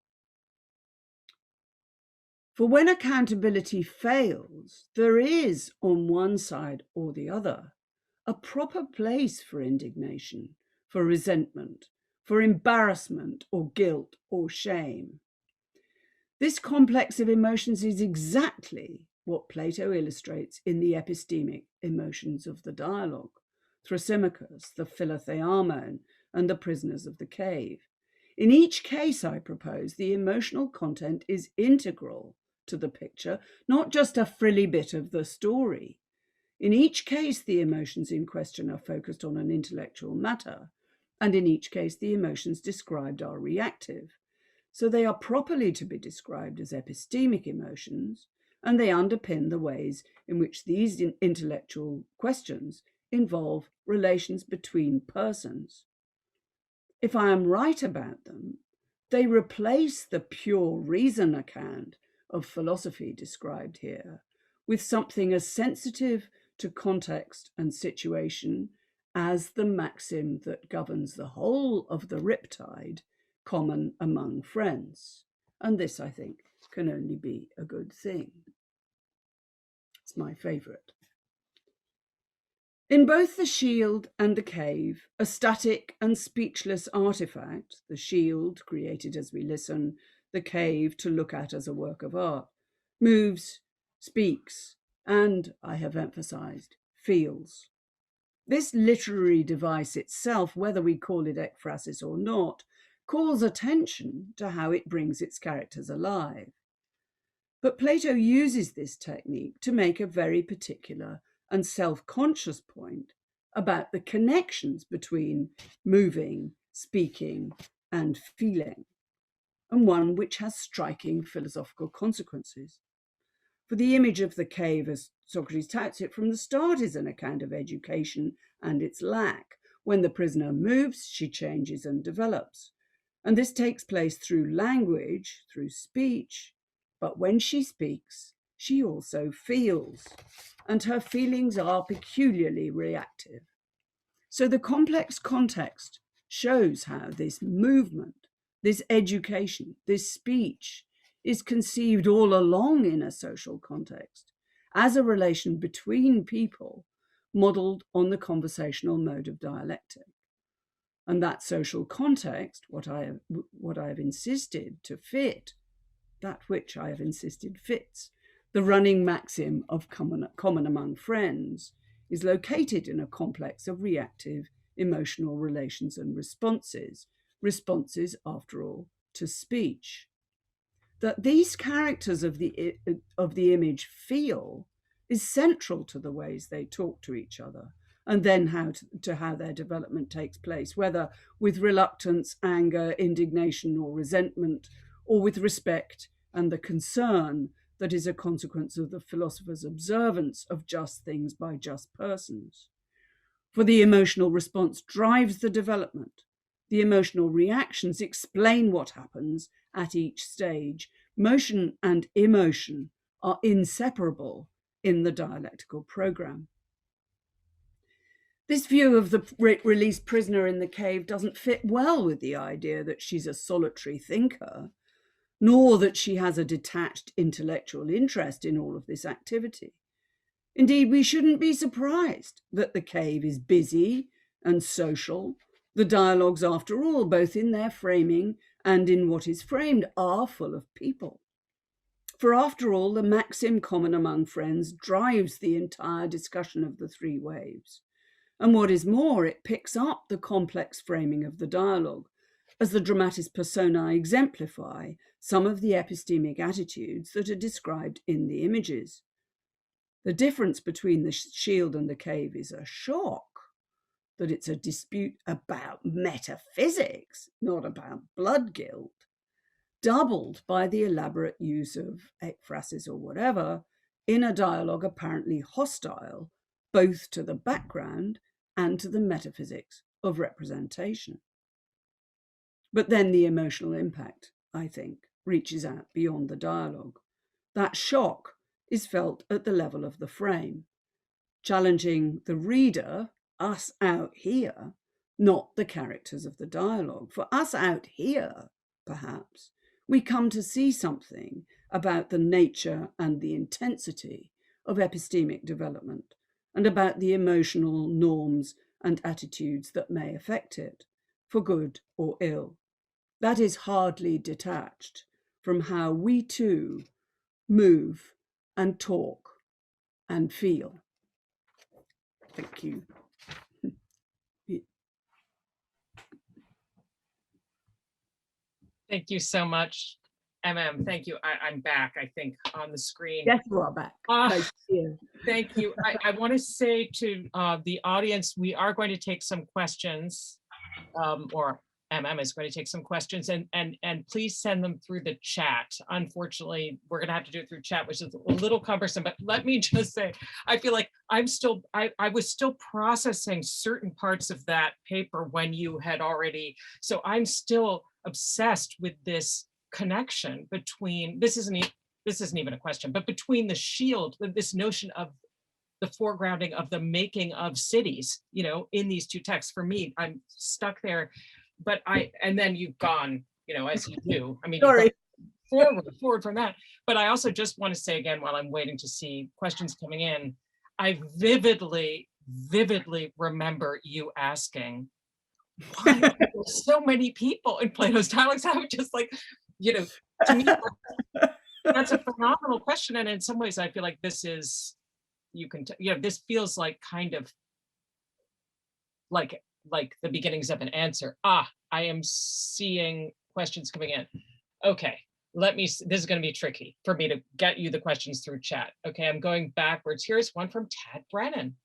For when accountability fails, there is, on one side or the other, a proper place for indignation, for resentment, for embarrassment or guilt or shame. This complex of emotions is exactly what Plato illustrates in the epistemic emotions of the dialogue, Thrasymachus, the Philotheamon, and the prisoners of the cave. In each case, I propose, the emotional content is integral to the picture, not just a frilly bit of the story. In each case, the emotions in question are focused on an intellectual matter, and in each case, the emotions described are reactive. So they are properly to be described as epistemic emotions, and they underpin the ways in which these intellectual questions involve relations between persons. If I am right about them, they replace the pure reason account of philosophy described here with something as sensitive to context and situation as the maxim that governs the whole of the riptide, common among friends. And this, I think, can only be a good thing. It's my favourite. In both the shield and the cave, a static and speechless artifact, the shield created as we listen, the cave to look at as a work of art, moves, speaks, and, I have emphasized, feels. This literary device itself, whether we call it ekphrasis or not, calls attention to how it brings its characters alive. But Plato uses this technique to make a very particular and self-conscious point about the connections between moving, speaking, and feeling, and one which has striking philosophical consequences. For the image of the cave, as Socrates touts it from the start, is an account of education and its lack. When the prisoner moves, she changes and develops. And this takes place through language, through speech. But when she speaks, she also feels, and her feelings are peculiarly reactive. So the complex context shows how this movement, this education, this speech is conceived all along in a social context as a relation between people modeled on the conversational mode of dialectic. And that social context, what I have insisted to fit, that which I have insisted fits, the running maxim of common among friends, is located in a complex of reactive emotional relations and responses, after all, to speech. That these characters of the image feel is central to the ways they talk to each other, and then how their development takes place, whether with reluctance, anger, indignation, or resentment, or with respect and the concern that is a consequence of the philosopher's observance of just things by just persons. For the emotional response drives the development. The emotional reactions explain what happens at each stage. Motion and emotion are inseparable in the dialectical program. This view of the released prisoner in the cave doesn't fit well with the idea that she's a solitary thinker, nor that she has a detached intellectual interest in all of this activity. Indeed, we shouldn't be surprised that the cave is busy and social. The dialogues, after all, both in their framing and in what is framed, are full of people. For after all, the maxim common among friends drives the entire discussion of the three waves. And what is more, it picks up the complex framing of the dialogue, as the dramatis personae exemplify some of the epistemic attitudes that are described in the images. The difference between the shield and the cave is a shock. that it's a dispute about metaphysics, not about blood guilt, doubled by the elaborate use of ekphrasis or whatever in a dialogue apparently hostile both to the background and to the metaphysics of representation. But then the emotional impact, I think, reaches out beyond the dialogue. That shock is felt at the level of the frame, challenging the reader, us out here, not the characters of the dialogue. For us out here, perhaps, we come to see something about the nature and the intensity of epistemic development and about the emotional norms and attitudes that may affect it, for good or ill. That is hardly detached from how we too move and talk and feel. Thank you. Thank you so much, MM. Thank you. I'm back, I think, on the screen. Yes, you are back. Thank you. Thank you. I want to say to the audience, we are going to take some questions, or MM is going to take some questions, and please send them through the chat. Unfortunately, we're going to have to do it through chat, which is a little cumbersome, but let me just say, I feel like I was still processing certain parts of that paper when you had already, so I'm still obsessed with this connection between, this isn't even a question, but between the shield, this notion of the foregrounding of the making of cities, you know, in these two texts. For me, I'm stuck there, but and then you've gone, you know, as you do. I mean, sorry. Forward from that. But I also just want to say again, while I'm waiting to see questions coming in, I vividly remember you asking, why are there so many people in Plato's dialogues? I was just like, you know, to me, that's a phenomenal question. And in some ways, I feel like this is, you can, you know, this feels like kind of like the beginnings of an answer. I am seeing questions coming in. Okay, this is going to be tricky for me to get you the questions through chat. Okay, I'm going backwards. Here's one from Tad Brennan.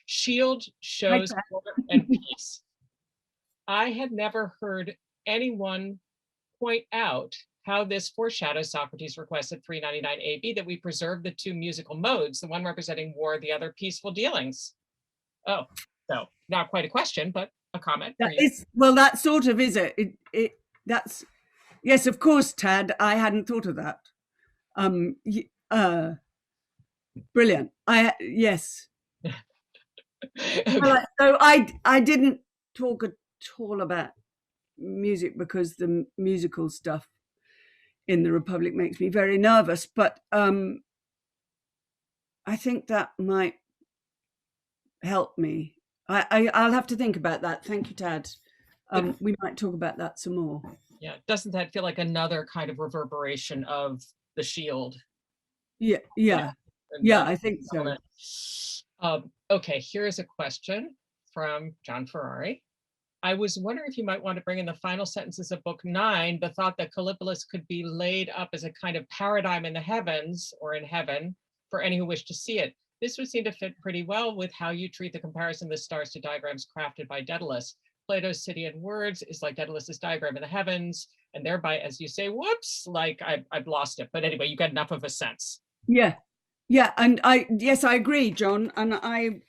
Shield shows order and peace. I had never heard anyone point out how this foreshadows Socrates' request at 399 AB that we preserve the two musical modes, the one representing war, the other peaceful dealings. Oh, so not quite a question, but a comment for you. Well, that sort of is it. That's, yes, of course, Tad. I hadn't thought of that. Brilliant. Yes. Okay. Well, so I didn't talk at all about music because the musical stuff in the Republic makes me very nervous, but I think that might help me. I'll have to think about that. Thank you, Tad. We might talk about that some more. Yeah, doesn't that feel like another kind of reverberation of the shield? Yeah, I think so. Okay, here's a question from John Ferrari. I was wondering if you might want to bring in the final sentences of book 9, the thought that Callipolis could be laid up as a kind of paradigm in the heavens or in heaven for any who wish to see it. This would seem to fit pretty well with how you treat the comparison of the stars to diagrams crafted by Daedalus. Plato's city in words is like Daedalus's diagram in the heavens, and thereby, as you say, whoops, like I've lost it. But anyway, you got enough of a sense. Yeah, and I agree, John. And I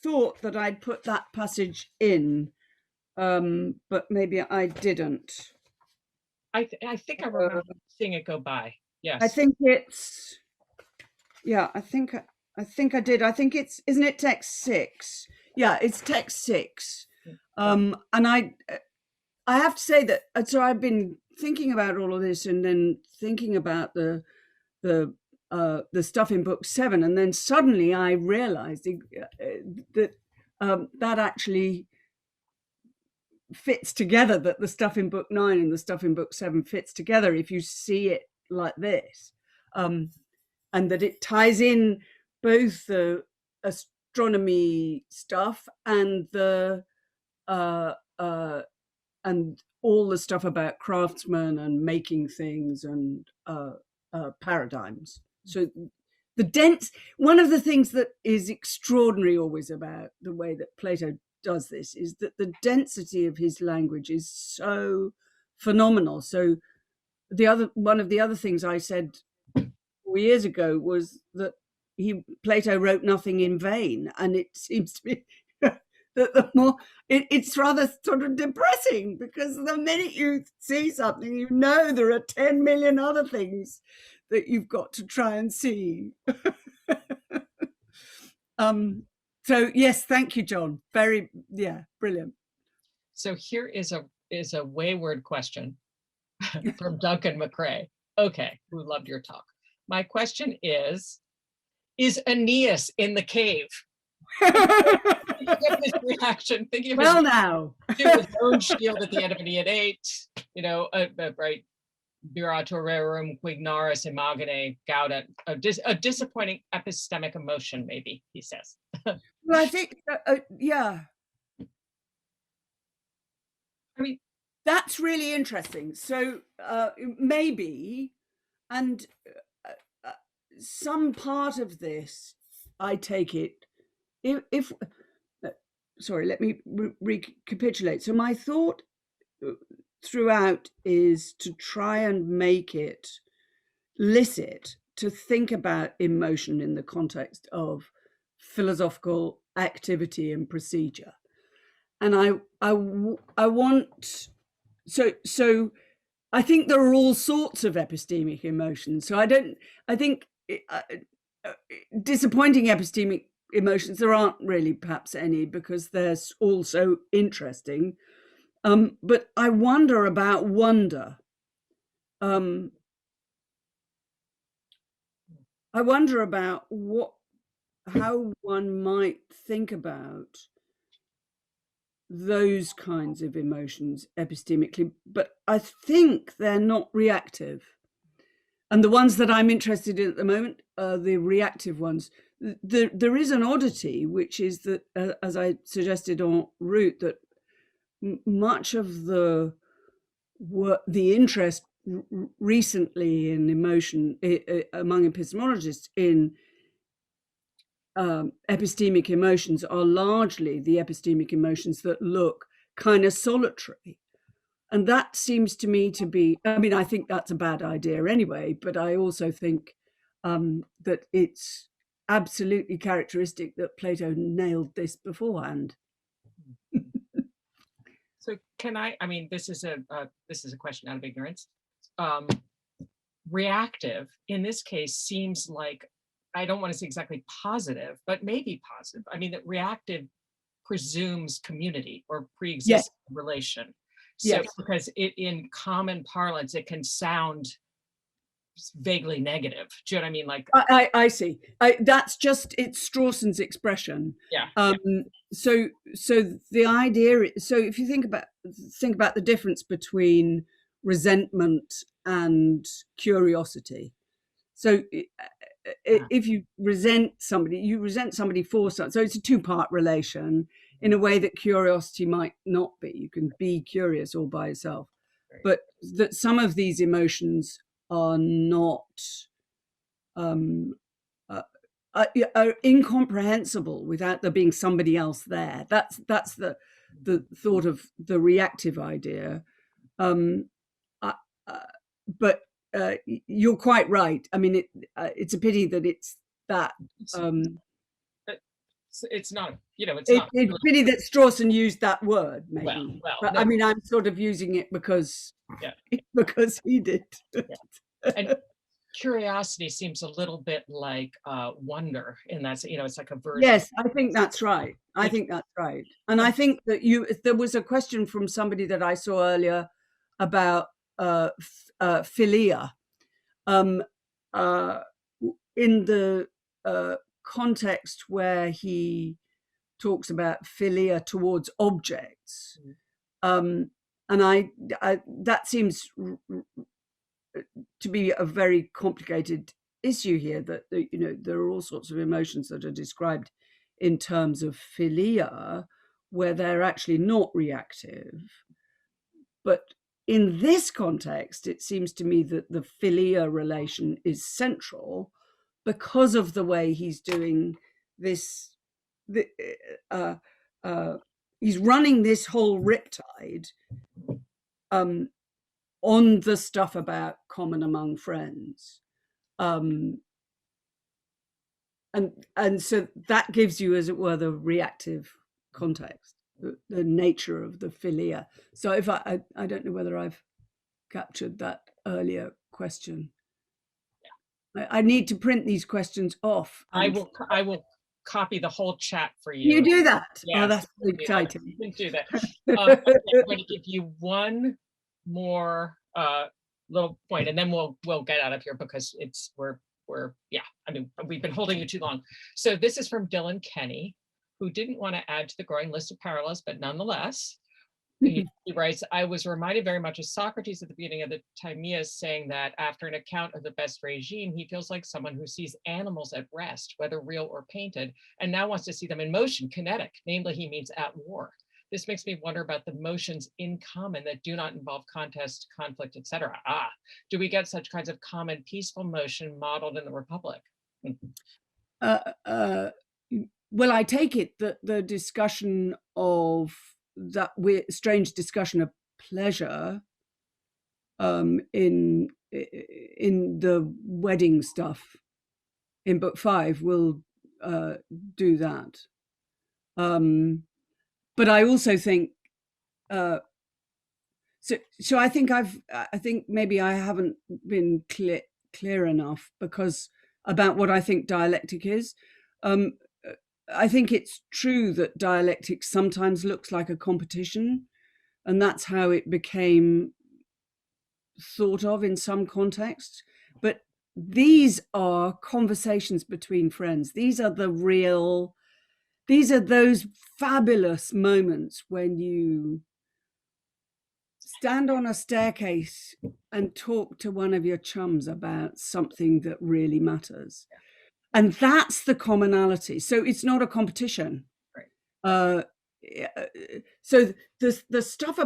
thought that I'd put that passage in, but maybe I didn't. I think I remember seeing it go by. Yes. I think it's. Yeah, I think I did. I think it's, isn't it text 6? Yeah, it's text 6. And I have to say that, so I've been thinking about all of this and then thinking about the stuff in book 7, and then suddenly I realized that that actually fits together, that the stuff in book 9 and the stuff in book 7 fits together if you see it like this, and that it ties in both the astronomy stuff and the and all the stuff about craftsmen and making things and paradigms. So one of the things that is extraordinary always about the way that Plato does this, is that the density of his language is so phenomenal. So one of the other things I said 4 years ago was that Plato wrote nothing in vain, and it seems to me that the more it's rather sort of depressing, because the minute you see something, you know there are 10 million other things that you've got to try and see. So yes, thank you, John. Brilliant. So here is a wayward question from Duncan McCrae. Okay, who loved your talk. My question is Aeneas in the cave? His reaction, thinking of well, now his own shield at the end of Iliad 8, right? Viratur rerum quignaris imagine gaudet, a disappointing epistemic emotion, maybe, he says. Well, I think, yeah. I mean, that's really interesting. So maybe, and some part of this, I take it, if sorry, let me recapitulate. So my thought throughout is to try and make it licit to think about emotion in the context of philosophical activity and procedure. And I want, so I think there are all sorts of epistemic emotions. So I think disappointing epistemic emotions, there aren't really perhaps any, because they're all so interesting. But I wonder about wonder. I wonder about how one might think about those kinds of emotions epistemically, but I think they're not reactive. And the ones that I'm interested in at the moment are the reactive ones. There is an oddity, which is that, as I suggested en route, that much of the interest recently in emotion among epistemologists in epistemic emotions are largely the epistemic emotions that look kind of solitary. And that seems to me to be, I mean, I think that's a bad idea anyway, but I also think that it's absolutely characteristic that Plato nailed this beforehand. So I mean, this is a question out of ignorance. Reactive, in this case, seems like, I don't want to say exactly positive, but maybe positive. I mean, that reactive presumes community or pre-existing relation. So because in common parlance, it can sound vaguely negative. Do you know what I mean? Like, I see. That's just, it's Strawson's expression. So the idea, so if you think about the difference between resentment and curiosity. So if you resent somebody for something. So it's a two-part relation in a way that curiosity might not be. You can be curious all by yourself, but that some of these emotions are not are incomprehensible without there being somebody else there. That's the thought of the reactive idea. But you're quite right. I mean, it's a pity that it's that. It's not, it's not. It's a pity that Strawson used that word, maybe. But no. I mean, I'm sort of using it because because he did. And curiosity seems a little bit like wonder in that, it's like a version. Yes, I think that's right. And I think that there was a question from somebody that I saw earlier about philia in the context where he talks about philia towards objects. And I that seems to be a very complicated issue here, that there are all sorts of emotions that are described in terms of philia where they're actually not reactive. But in this context, it seems to me that the philia relation is central because of the way he's doing this he's running this whole riptide on the stuff about common among friends. And so that gives you, as it were, the reactive context, the nature of the philia. So if I don't know whether I've captured that earlier question. I need to print these questions off. I will copy the whole chat for you. You do that? Yes, oh, that's exciting. You can do that. Okay, I'm going to give you one more little point, and then we'll get out of here because we're I mean, we've been holding you too long. So this is from Dylan Kenny, who didn't want to add to the growing list of parallels, but nonetheless, he writes, I was reminded very much of Socrates at the beginning of the Timaeus, saying that after an account of the best regime, he feels like someone who sees animals at rest, whether real or painted, and now wants to see them in motion, kinetic, namely he means at war. This makes me wonder about the motions in common that do not involve contest, conflict, etc. Do we get such kinds of common peaceful motion modeled in the Republic? Well, I take it that the discussion of that strange discussion of pleasure in the wedding stuff in book 5 will do that. But I also think so I think maybe I haven't been clear enough because about what I think dialectic is. I think it's true that dialectic sometimes looks like a competition, and that's how it became thought of in some contexts. But these are conversations between friends. These are those fabulous moments when you stand on a staircase and talk to one of your chums about something that really matters. And that's the commonality. So it's not a competition. Right. So the stuff,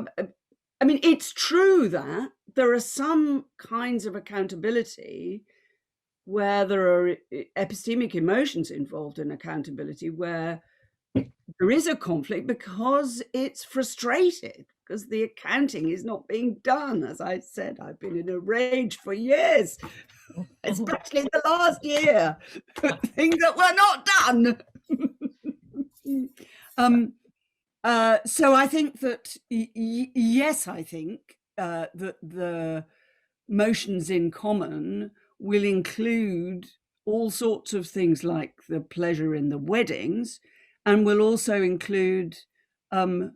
I mean, it's true that there are some kinds of accountability where there are epistemic emotions involved in accountability, where there is a conflict because it's frustrated, because the accounting is not being done. As I said, I've been in a rage for years, especially the last year, things that were not done. So I think that, yes, I think that the motions in common will include all sorts of things like the pleasure in the weddings, and will also include the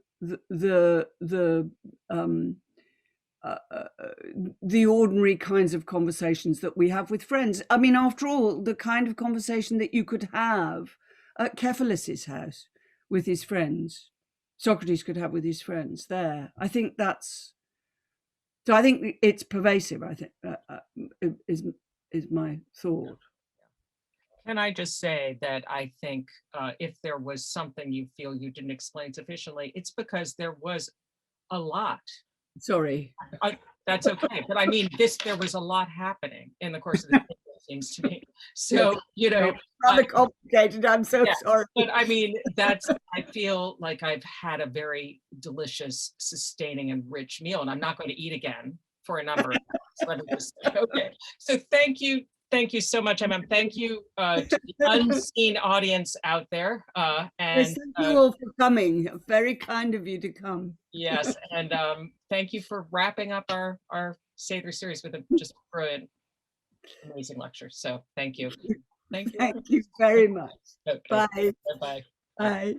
ordinary kinds of conversations that we have with friends. I mean, after all, the kind of conversation that you could have at Cephalus' house with his friends, Socrates could have with his friends there. I think it's pervasive, I think, is my thought. Can I just say that I think if there was something you feel you didn't explain sufficiently, it's because there was a lot. Sorry. That's okay. But I mean, there was a lot happening in the course of the day, it seems to me. So, rather complicated. I'm so sorry. But I mean, I feel like I've had a very delicious, sustaining, and rich meal, and I'm not going to eat again for a number of hours. Let me just say. Okay. So thank you. Thank you so much, Emma. Thank you to the unseen audience out there. And thank you all for coming. Very kind of you to come. Yes, and thank you for wrapping up our Say series with a just brilliant, amazing lecture. So thank you. Thank you very much. Okay. Bye. Bye-bye. Bye.